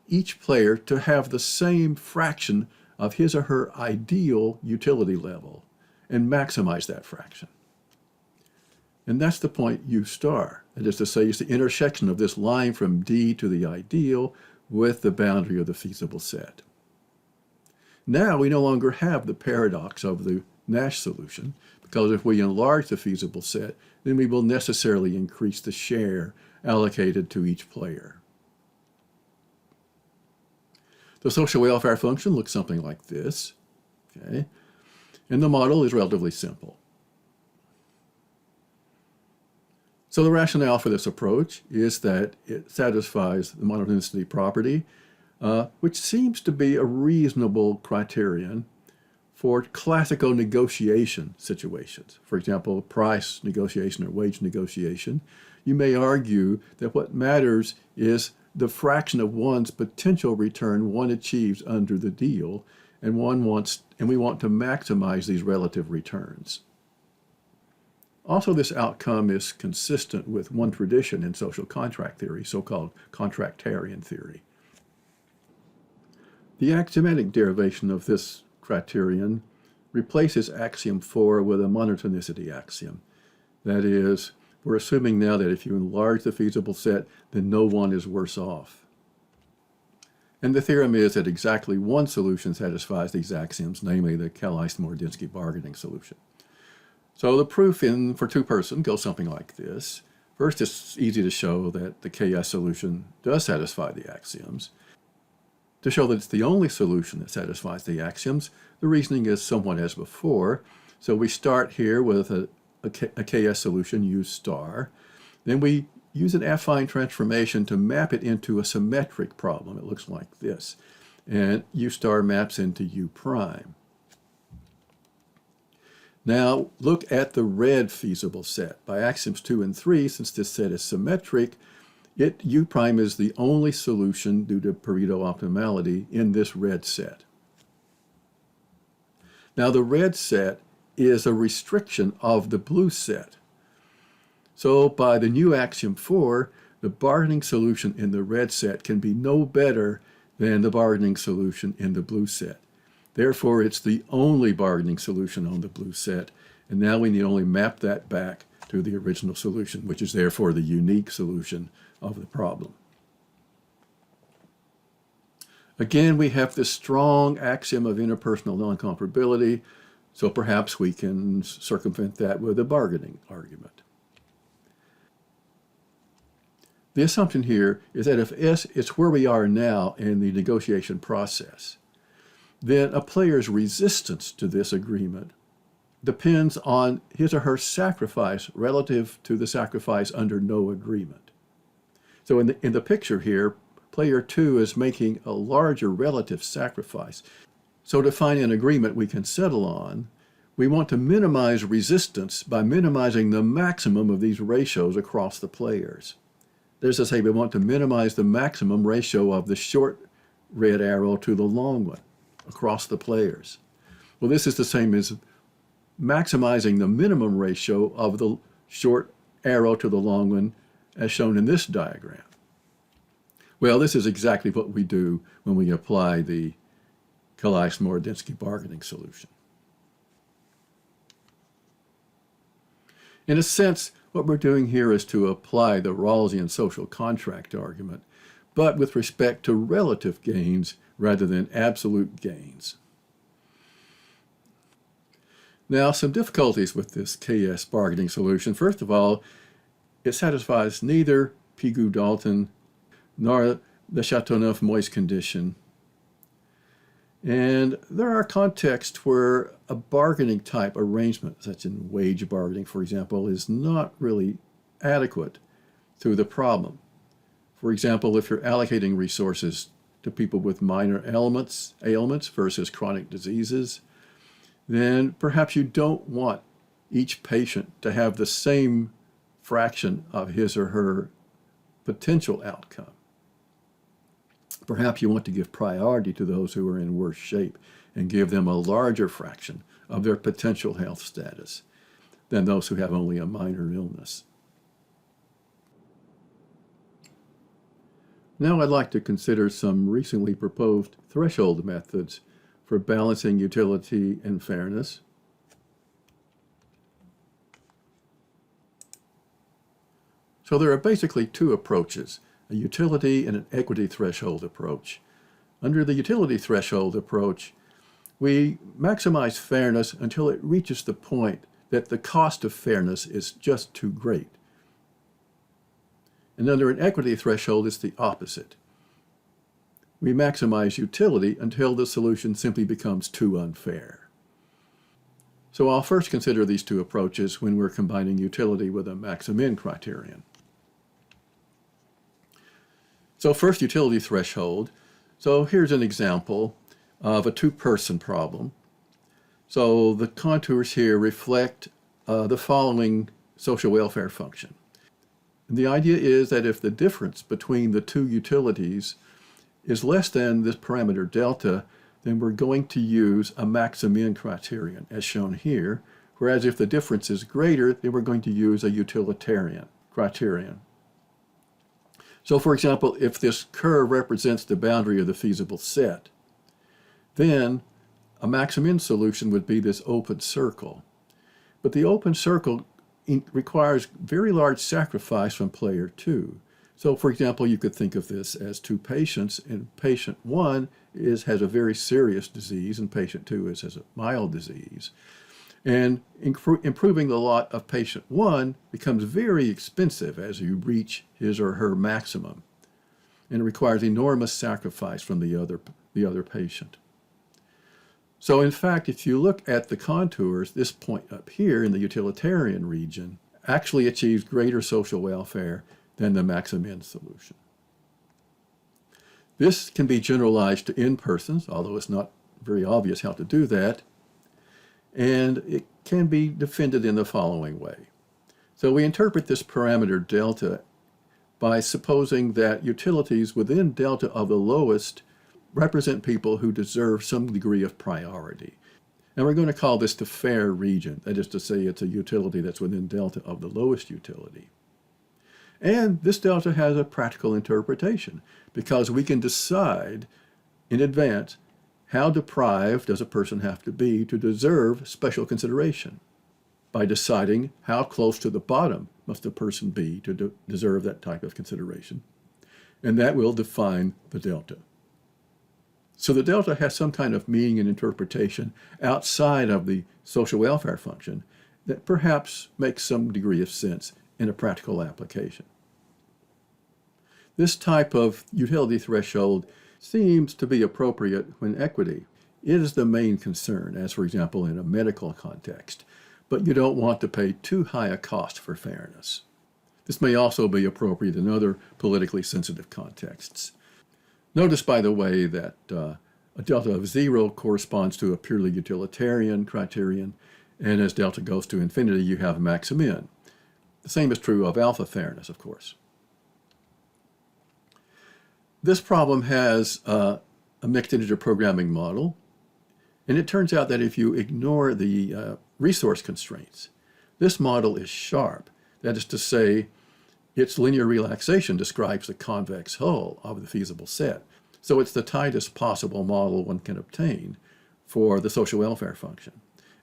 Speaker 1: each player to have the same fraction of his or her ideal utility level and maximize that fraction. And that's the point U star. That is to say, it's the intersection of this line from D to the ideal with the boundary of the feasible set. Now we no longer have the paradox of the Nash solution, because if we enlarge the feasible set, then we will necessarily increase the share allocated to each player. The social welfare function looks something like this, okay? And the model is relatively simple. So the rationale for this approach is that it satisfies the monotonicity property, which seems to be a reasonable criterion for classical negotiation situations. For example, price negotiation or wage negotiation. You may argue that what matters is the fraction of one's potential return one achieves under the deal, and we want to maximize these relative returns. Also, this outcome is consistent with one tradition in social contract theory, so-called Contractarian Theory. The axiomatic derivation of this criterion replaces axiom 4 with a monotonicity axiom. That is, we're assuming now that if you enlarge the feasible set, then no one is worse off. And the theorem is that exactly one solution satisfies these axioms, namely the Kallias-Morodinski bargaining solution. So the proof for two-person goes something like this. First, it's easy to show that the KS solution does satisfy the axioms. To show that it's the only solution that satisfies the axioms, the reasoning is somewhat as before. So we start here with a KS solution, U star. Then we use an affine transformation to map it into a symmetric problem. It looks like this. And U star maps into U prime. Now look at the red feasible set. By axioms 2 and 3, since this set is symmetric, U prime is the only solution due to Pareto optimality in this red set. Now the red set is a restriction of the blue set. So by the new axiom 4, the bargaining solution in the red set can be no better than the bargaining solution in the blue set. Therefore, it's the only bargaining solution on the blue set, and now we need only map that back to the original solution, which is therefore the unique solution of the problem. Again, we have this strong axiom of interpersonal non-comparability, so perhaps we can circumvent that with a bargaining argument. The assumption here is that if S is where we are now in the negotiation process, then a player's resistance to this agreement depends on his or her sacrifice relative to the sacrifice under no agreement. So in the picture here, player 2 is making a larger relative sacrifice. So to find an agreement we can settle on, we want to minimize resistance by minimizing the maximum of these ratios across the players. That is to say, we want to minimize the maximum ratio of the short red arrow to the long one across the players. Well, this is the same as maximizing the minimum ratio of the short arrow to the long one as shown in this diagram. Well, this is exactly what we do when we apply the Kallias-Morodinski bargaining solution. In a sense, what we're doing here is to apply the Rawlsian social contract argument, but with respect to relative gains rather than absolute gains. Now, some difficulties with this KS bargaining solution. First of all, it satisfies neither Pigou-Dalton nor the Chateauneuf-Moyse condition. And there are contexts where a bargaining type arrangement, such as wage bargaining, for example, is not really adequate to the problem. For example, if you're allocating resources to people with minor ailments versus chronic diseases, then perhaps you don't want each patient to have the same fraction of his or her potential outcome. Perhaps you want to give priority to those who are in worse shape and give them a larger fraction of their potential health status than those who have only a minor illness. Now I'd like to consider some recently proposed threshold methods for balancing utility and fairness. So there are basically two approaches, a utility and an equity threshold approach. Under the utility threshold approach, we maximize fairness until it reaches the point that the cost of fairness is just too great. And under an equity threshold, it's the opposite. We maximize utility until the solution simply becomes too unfair. So I'll first consider these two approaches when we're combining utility with a Maximin criterion. So first, utility threshold. So here's an example of a two-person problem. So the contours here reflect the following social welfare function. And the idea is that if the difference between the two utilities is less than this parameter delta, then we're going to use a Maximin criterion, as shown here, whereas if the difference is greater, then we're going to use a utilitarian criterion. So for example, if this curve represents the boundary of the feasible set, then a Maximin solution would be this open circle. But the open circle requires very large sacrifice from player 2. So for example, you could think of this as two patients, and patient 1 has a very serious disease and patient 2 has a mild disease. And improving the lot of patient 1 becomes very expensive as you reach his or her maximum, and it requires enormous sacrifice from the other patient. So in fact, if you look at the contours, this point up here in the utilitarian region actually achieves greater social welfare than the Maximin solution. This can be generalized to n-persons, although it's not very obvious how to do that, and it can be defended in the following way. So we interpret this parameter delta by supposing that utilities within delta of the lowest represent people who deserve some degree of priority. And we're going to call this the fair region. That is to say, it's a utility that's within delta of the lowest utility. And this delta has a practical interpretation because we can decide in advance how deprived does a person have to be to deserve special consideration by deciding how close to the bottom must a person be to deserve that type of consideration. And that will define the delta. So the delta has some kind of meaning and interpretation outside of the social welfare function that perhaps makes some degree of sense in a practical application. This type of utility threshold seems to be appropriate when equity is the main concern, as for example in a medical context, but you don't want to pay too high a cost for fairness. This may also be appropriate in other politically sensitive contexts. Notice, by the way, that a delta of 0 corresponds to a purely utilitarian criterion, and as delta goes to infinity, you have Maximin. The same is true of alpha fairness, of course. This problem has a mixed integer programming model, and it turns out that if you ignore the resource constraints, this model is sharp. That is to say, its linear relaxation describes the convex hull of the feasible set. So it's the tightest possible model one can obtain for the social welfare function.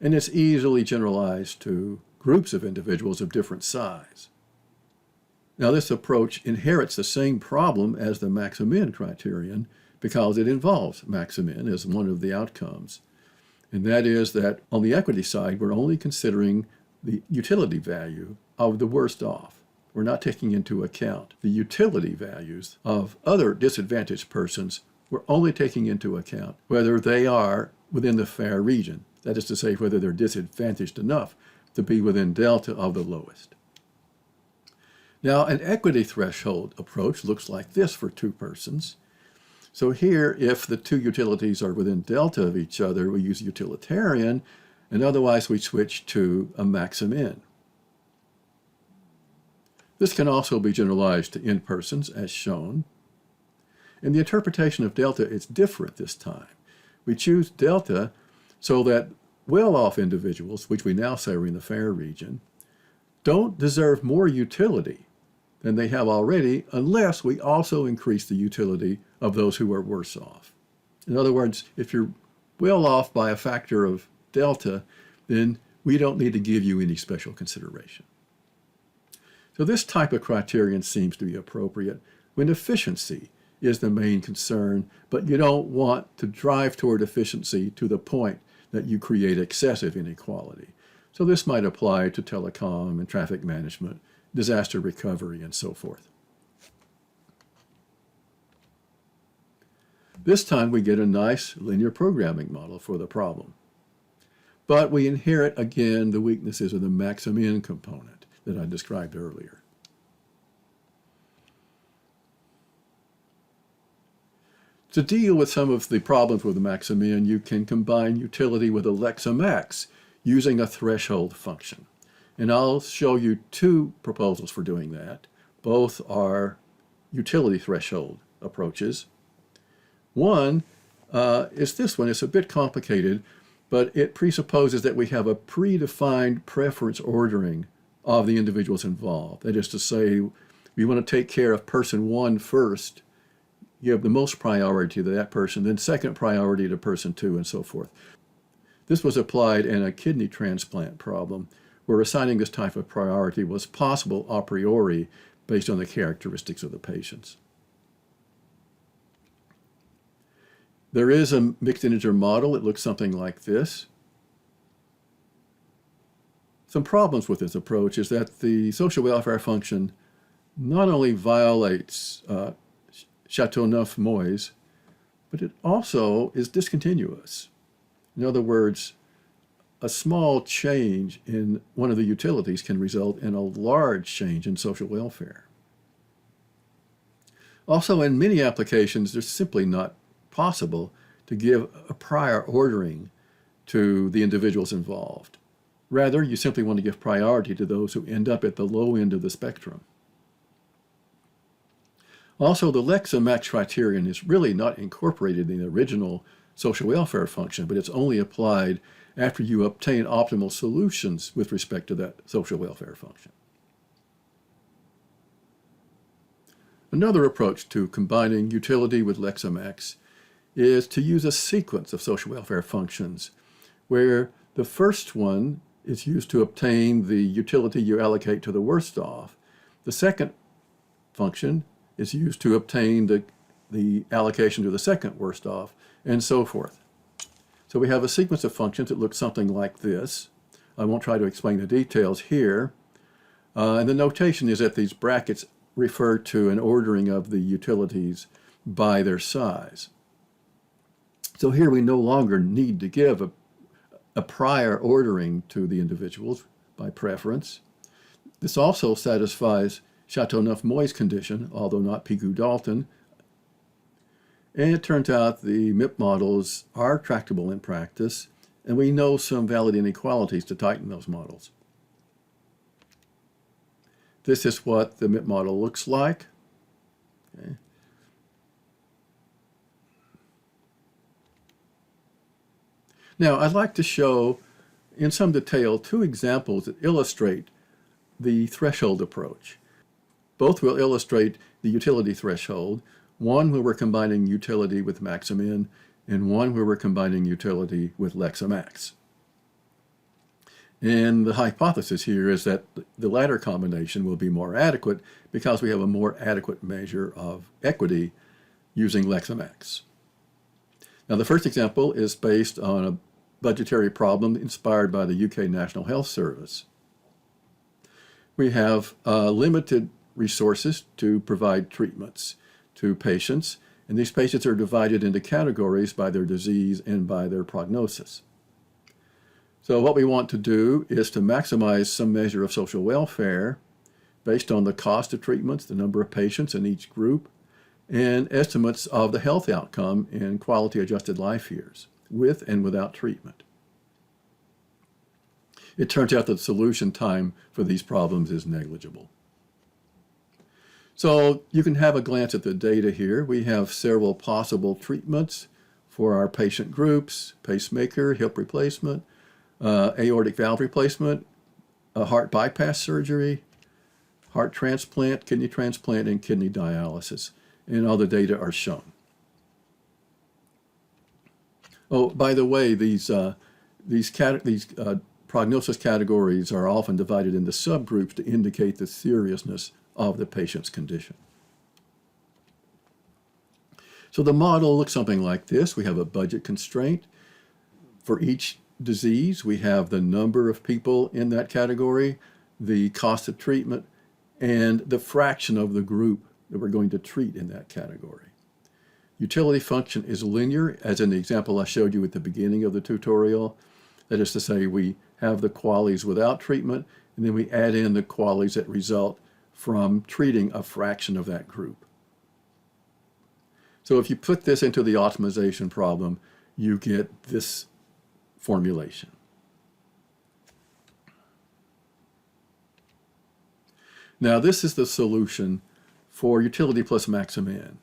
Speaker 1: And it's easily generalized to groups of individuals of different size. Now, this approach inherits the same problem as the Maximin criterion because it involves Maximin as one of the outcomes. And that is that on the equity side, we're only considering the utility value of the worst off. We're not taking into account the utility values of other disadvantaged persons. We're only taking into account whether they are within the fair region. That is to say, whether they're disadvantaged enough to be within delta of the lowest. Now, an equity threshold approach looks like this for two persons. So here, if the two utilities are within delta of each other, we use utilitarian, and otherwise we switch to a Maximin. This can also be generalized to n-persons, as shown. In the interpretation of delta, it's different this time. We choose delta so that well-off individuals, which we now say are in the fair region, don't deserve more utility than they have already unless we also increase the utility of those who are worse off. In other words, if you're well off by a factor of delta, then we don't need to give you any special consideration. So this type of criterion seems to be appropriate when efficiency is the main concern, but you don't want to drive toward efficiency to the point that you create excessive inequality. So this might apply to telecom and traffic management, disaster recovery, and so forth. This time we get a nice linear programming model for the problem. But we inherit again the weaknesses of the Maximin component that I described earlier. To deal with some of the problems with the Maximin, you can combine utility with a lexamax using a threshold function. And I'll show you two proposals for doing that. Both are utility threshold approaches. One is this one. It's a bit complicated, but it presupposes that we have a predefined preference ordering of the individuals involved. That is to say, we want to take care of person one first, give the most priority to that person, then second priority to person two, and so forth. This was applied in a kidney transplant problem where assigning this type of priority was possible a priori based on the characteristics of the patients. There is a mixed integer model. It looks something like this. Some problems with this approach is that the social welfare function not only violates Chateauneuf-Moyse, but it also is discontinuous. In other words, a small change in one of the utilities can result in a large change in social welfare. Also, in many applications, it's simply not possible to give a prior ordering to the individuals involved. Rather, you simply want to give priority to those who end up at the low end of the spectrum. Also, the Lexa-Max criterion is really not incorporated in the original social welfare function, but it's only applied after you obtain optimal solutions with respect to that social welfare function. Another approach to combining utility with Lexa-Max is to use a sequence of social welfare functions, where the first one is used to obtain the utility you allocate to the worst off. The second function is used to obtain the allocation to the second worst off, and so forth. So we have a sequence of functions that looks something like this. I won't try to explain the details here. And the notation is that these brackets refer to an ordering of the utilities by their size. So here we no longer need to give a prior ordering to the individuals by preference. This also satisfies Chateauneuf-Moyse condition, although not Pigou-Dalton. And it turns out the MIP models are tractable in practice, and we know some valid inequalities to tighten those models. This is what the MIP model looks like. Okay. Now, I'd like to show in some detail two examples that illustrate the threshold approach. Both will illustrate the utility threshold, one where we're combining utility with Maximin, and one where we're combining utility with Lexa-Max. And the hypothesis here is that the latter combination will be more adequate because we have a more adequate measure of equity using Lexa-Max. Now, the first example is based on a budgetary problem inspired by the UK National Health Service. We have limited resources to provide treatments to patients, and these patients are divided into categories by their disease and by their prognosis. So what we want to do is to maximize some measure of social welfare based on the cost of treatments, the number of patients in each group, and estimates of the health outcome in quality-adjusted life years, with and without treatment. It turns out that the solution time for these problems is negligible. So you can have a glance at the data here. We have several possible treatments for our patient groups: pacemaker, hip replacement, aortic valve replacement, heart bypass surgery, heart transplant, kidney transplant, and kidney dialysis. And all the data are shown. Oh, by the way, these prognosis categories are often divided into subgroups to indicate the seriousness of the patient's condition. So the model looks something like this. We have a budget constraint. For each disease, we have the number of people in that category, the cost of treatment, and the fraction of the group that we're going to treat in that category. Utility function is linear, as in the example I showed you at the beginning of the tutorial. That is to say, we have the QALYs without treatment, and then we add in the QALYs that result from treating a fraction of that group. So if you put this into the optimization problem, you get this formulation. Now, this is the solution for utility plus Maximin.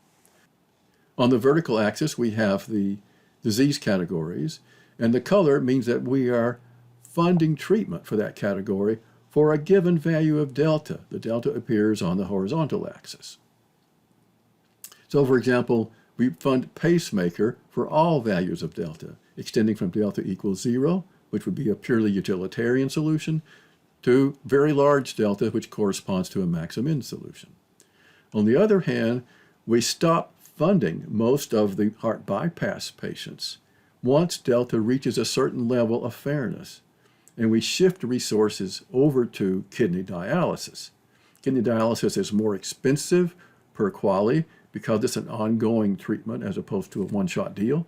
Speaker 1: On the vertical axis, we have the disease categories, and the color means that we are funding treatment for that category for a given value of delta. The delta appears on the horizontal axis. So, for example, we fund pacemaker for all values of delta, extending from delta equals 0, which would be a purely utilitarian solution, to very large delta, which corresponds to a Maximin solution. On the other hand, we stop funding most of the heart bypass patients once delta reaches a certain level of fairness. and we shift resources over to kidney dialysis. Kidney dialysis is more expensive per quality because it's an ongoing treatment as opposed to a one-shot deal.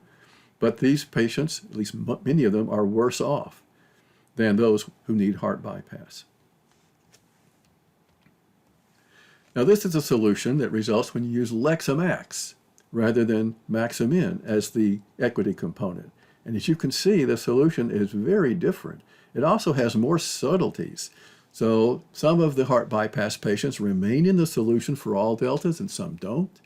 Speaker 1: But these patients, at least many of them, are worse off than those who need heart bypass. Now, this is a solution that results when you use Lexamax rather than Maximin as the equity component. And as you can see, the solution is very different. It also has more subtleties. So some of the heart bypass patients remain in the solution for all deltas and some don't.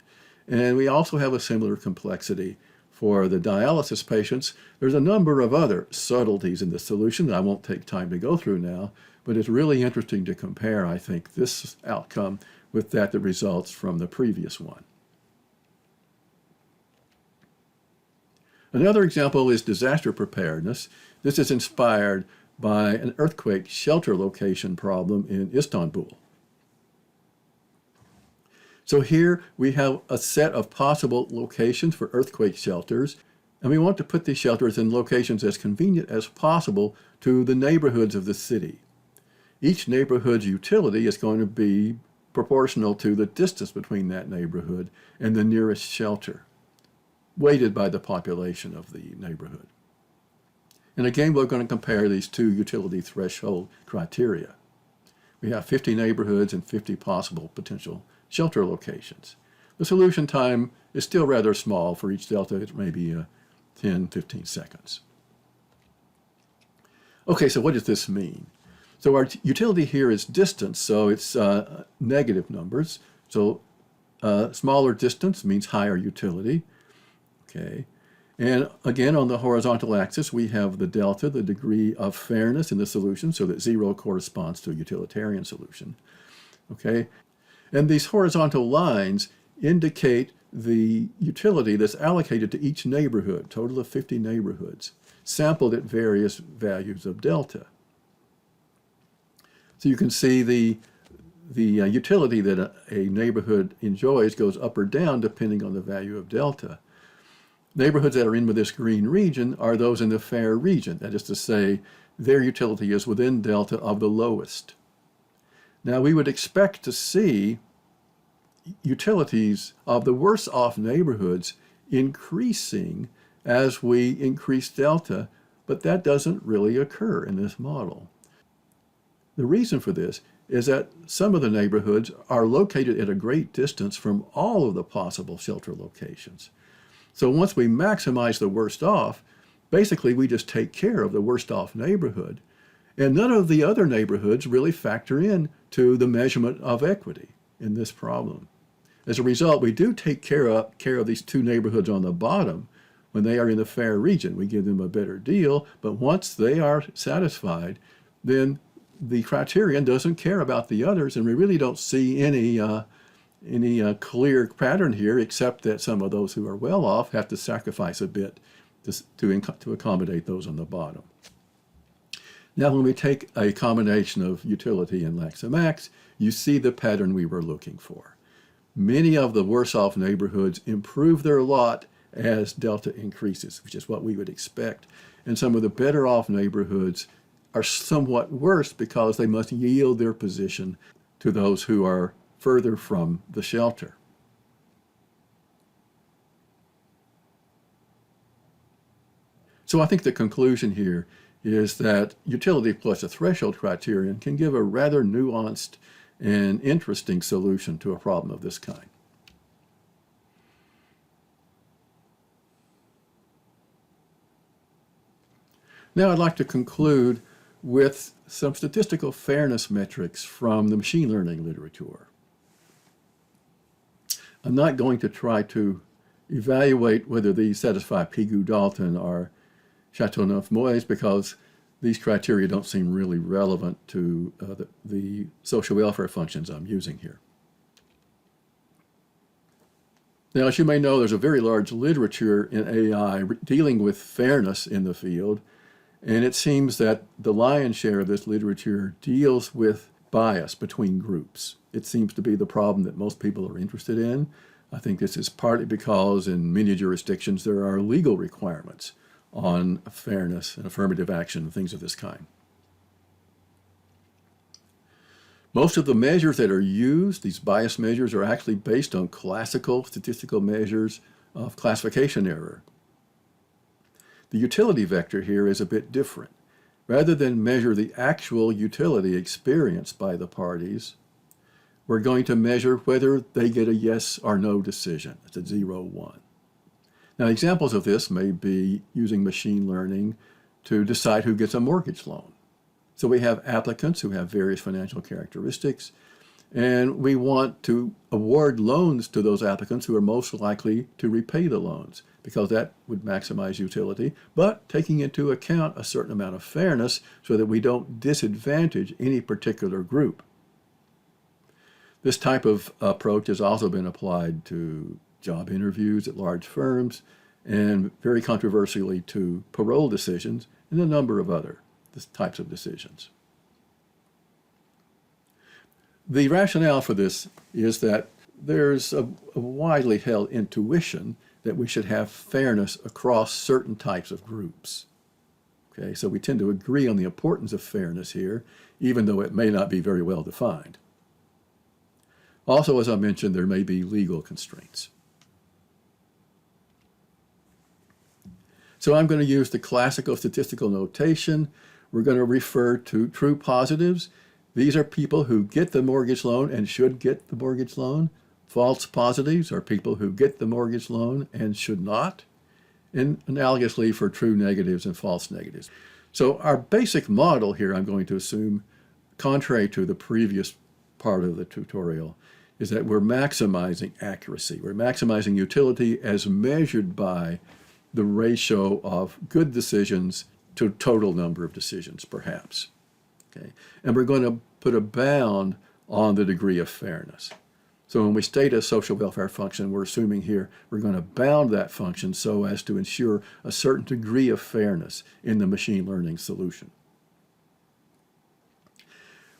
Speaker 1: And we also have a similar complexity for the dialysis patients. There's a number of other subtleties in the solution that I won't take time to go through now, but it's really interesting to compare, I think, this outcome with that results from the previous one. Another example is disaster preparedness. This is inspired by an earthquake shelter location problem in Istanbul. So here we have a set of possible locations for earthquake shelters, and we want to put these shelters in locations as convenient as possible to the neighborhoods of the city. Each neighborhood's utility is going to be proportional to the distance between that neighborhood and the nearest shelter, weighted by the population of the neighborhood. And again, we're going to compare these two utility threshold criteria. We have 50 neighborhoods and 50 possible potential shelter locations. The solution time is still rather small for each delta. It may be 10, 15 seconds. Okay, so what does this mean? So our utility here is distance, so it's negative numbers. So smaller distance means higher utility. Okay, and again on the horizontal axis we have the delta, the degree of fairness in the solution, so that 0 corresponds to a utilitarian solution. Okay, and these horizontal lines indicate the utility that's allocated to each neighborhood, total of 50 neighborhoods, sampled at various values of delta. So you can see the utility that a neighborhood enjoys goes up or down depending on the value of delta. Neighborhoods that are in this green region are those in the fair region. That is to say, their utility is within delta of the lowest. Now, we would expect to see utilities of the worse off neighborhoods increasing as we increase delta, but that doesn't really occur in this model. The reason for this is that some of the neighborhoods are located at a great distance from all of the possible shelter locations. So once we maximize the worst off, basically we just take care of the worst off neighborhood, and none of the other neighborhoods really factor in to the measurement of equity in this problem. As a result, we do take care of these two neighborhoods on the bottom when they are in the fair region. We give them a better deal, but once they are satisfied, then the criterion doesn't care about the others, and we really don't see any clear pattern here, except that some of those who are well off have to sacrifice a bit to accommodate those on the bottom. Now, when we take a combination of utility and Lexamax, you see the pattern we were looking for. Many of the worse off neighborhoods improve their lot as delta increases, which is what we would expect. And some of the better off neighborhoods are somewhat worse because they must yield their position to those who are further from the shelter. So I think the conclusion here is that utility plus a threshold criterion can give a rather nuanced and interesting solution to a problem of this kind. Now I'd like to conclude with some statistical fairness metrics from the machine learning literature. I'm not going to try to evaluate whether these satisfy Pigou-Dalton or Chateauneuf-Moyes because these criteria don't seem really relevant to the social welfare functions I'm using here. Now, as you may know, there's a very large literature in AI dealing with fairness in the field, and it seems that the lion's share of this literature deals with bias between groups. It seems to be the problem that most people are interested in. I think this is partly because in many jurisdictions there are legal requirements on fairness and affirmative action and things of this kind. Most of the measures that are used, these bias measures, are actually based on classical statistical measures of classification error. The utility vector here is a bit different. Rather than measure the actual utility experienced by the parties, we're going to measure whether they get a yes or no decision. It's a 0-1. Now, examples of this may be using machine learning to decide who gets a mortgage loan. So we have applicants who have various financial characteristics, and we want to award loans to those applicants who are most likely to repay the loans, because that would maximize utility, but taking into account a certain amount of fairness so that we don't disadvantage any particular group. This type of approach has also been applied to job interviews at large firms, and very controversially to parole decisions and a number of other types of decisions. The rationale for this is that there's a widely held intuition that we should have fairness across certain types of groups. Okay, so we tend to agree on the importance of fairness here, even though it may not be very well defined. Also, as I mentioned, there may be legal constraints. So I'm going to use the classical statistical notation. We're going to refer to true positives. These are people who get the mortgage loan and should get the mortgage loan. False positives are people who get the mortgage loan and should not. And analogously for true negatives and false negatives. So our basic model here, I'm going to assume, contrary to the previous part of the tutorial, is that we're maximizing accuracy. We're maximizing utility as measured by the ratio of good decisions to total number of decisions, perhaps. Okay? And we're going to put a bound on the degree of fairness. So when we state a social welfare function, we're assuming here we're going to bound that function so as to ensure a certain degree of fairness in the machine learning solution.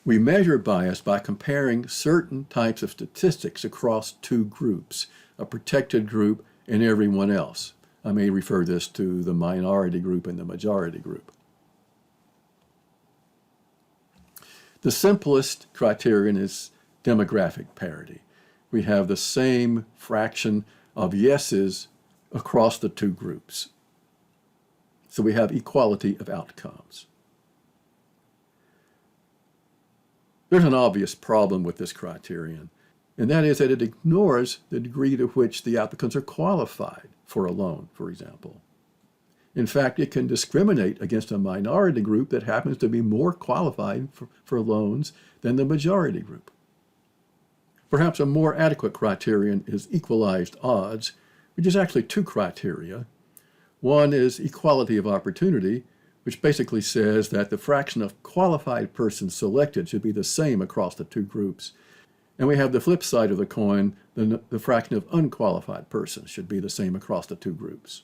Speaker 1: We measure bias by comparing certain types of statistics across two groups, a protected group and everyone else. I may refer this to the minority group and the majority group. The simplest criterion is demographic parity. We have the same fraction of yeses across the two groups. So we have equality of outcomes. There's an obvious problem with this criterion, and that is that it ignores the degree to which the applicants are qualified for a loan, for example. In fact, it can discriminate against a minority group that happens to be more qualified for loans than the majority group. Perhaps a more adequate criterion is equalized odds, which is actually two criteria. One is equality of opportunity, which basically says that the fraction of qualified persons selected should be the same across the two groups. And we have the flip side of the coin, the fraction of unqualified persons should be the same across the two groups.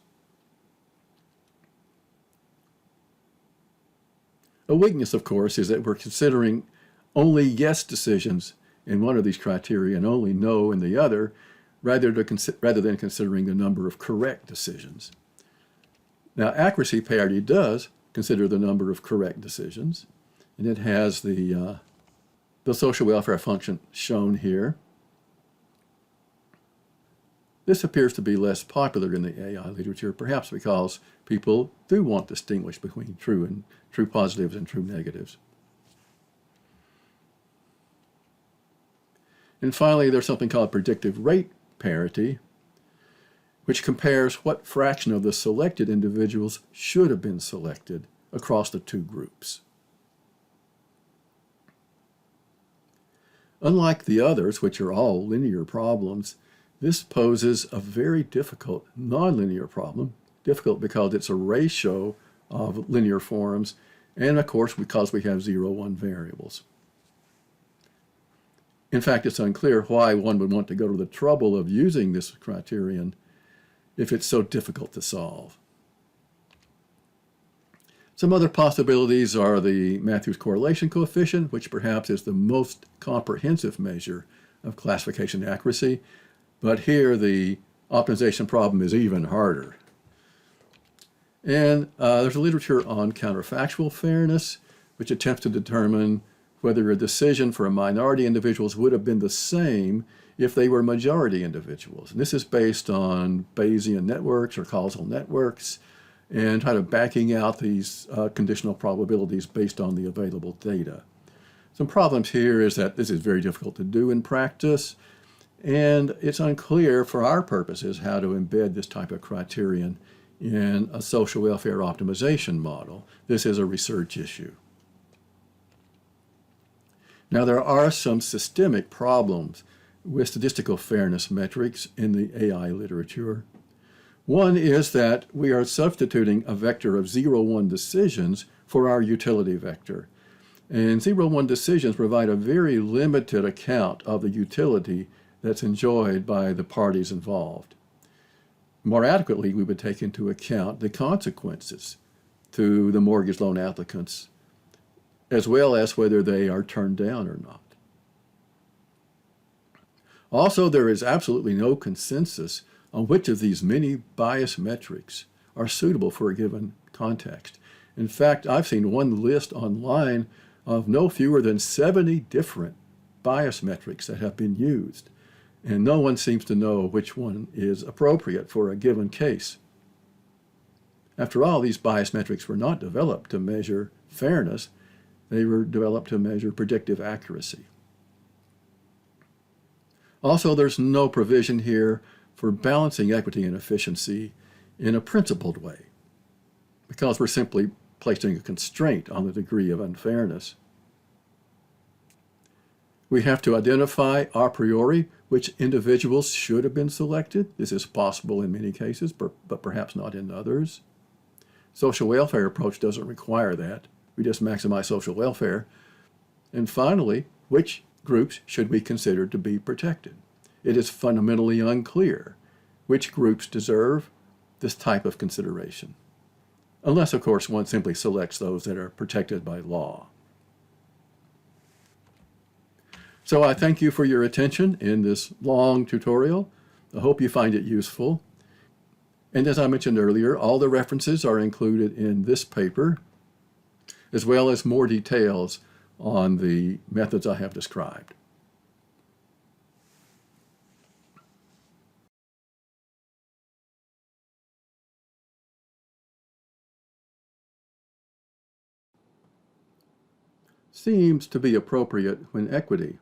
Speaker 1: A weakness, of course, is that we're considering only yes decisions in one of these criteria and only no in the other, rather than considering the number of correct decisions. Now, accuracy parity does consider the number of correct decisions, and it has the social welfare function shown here. This appears to be less popular in the AI literature, perhaps because people do want to distinguish between true positives and true negatives. And finally, there's something called predictive rate parity, which compares what fraction of the selected individuals should have been selected across the two groups. Unlike the others, which are all linear problems, this poses a very difficult nonlinear problem, difficult because it's a ratio of linear forms, and of course because we have 0-1 variables. In fact, it's unclear why one would want to go to the trouble of using this criterion if it's so difficult to solve. Some other possibilities are the Matthews correlation coefficient, which perhaps is the most comprehensive measure of classification accuracy, but here the optimization problem is even harder. And there's a literature on counterfactual fairness, which attempts to determine whether a decision for minority individuals would have been the same if they were majority individuals. And this is based on Bayesian networks or causal networks, and kind of backing out these conditional probabilities based on the available data. Some problems here is that this is very difficult to do in practice, and it's unclear for our purposes how to embed this type of criterion in a social welfare optimization model. This is a research issue. Now, there are some systemic problems with statistical fairness metrics in the AI literature. One is that we are substituting a vector of 0-1 decisions for our utility vector. And 0-1 decisions provide a very limited account of the utility that's enjoyed by the parties involved. More adequately, we would take into account the consequences to the mortgage loan applicants, as well as whether they are turned down or not. Also, there is absolutely no consensus on which of these many bias metrics are suitable for a given context. In fact, I've seen one list online of no fewer than 70 different bias metrics that have been used, and no one seems to know which one is appropriate for a given case. After all, these bias metrics were not developed to measure fairness. They were developed to measure predictive accuracy. Also, there's no provision here for balancing equity and efficiency in a principled way, because we're simply placing a constraint on the degree of unfairness. We have to identify a priori which individuals should have been selected. This is possible in many cases, but perhaps not in others. Social welfare approach doesn't require that. We just maximize social welfare. And finally, which groups should we consider to be protected? It is fundamentally unclear which groups deserve this type of consideration, unless, of course, one simply selects those that are protected by law. So I thank you for your attention in this long tutorial. I hope you find it useful. And as I mentioned earlier, all the references are included in this paper, as well as more details on the methods I have described. Seems to be appropriate when equity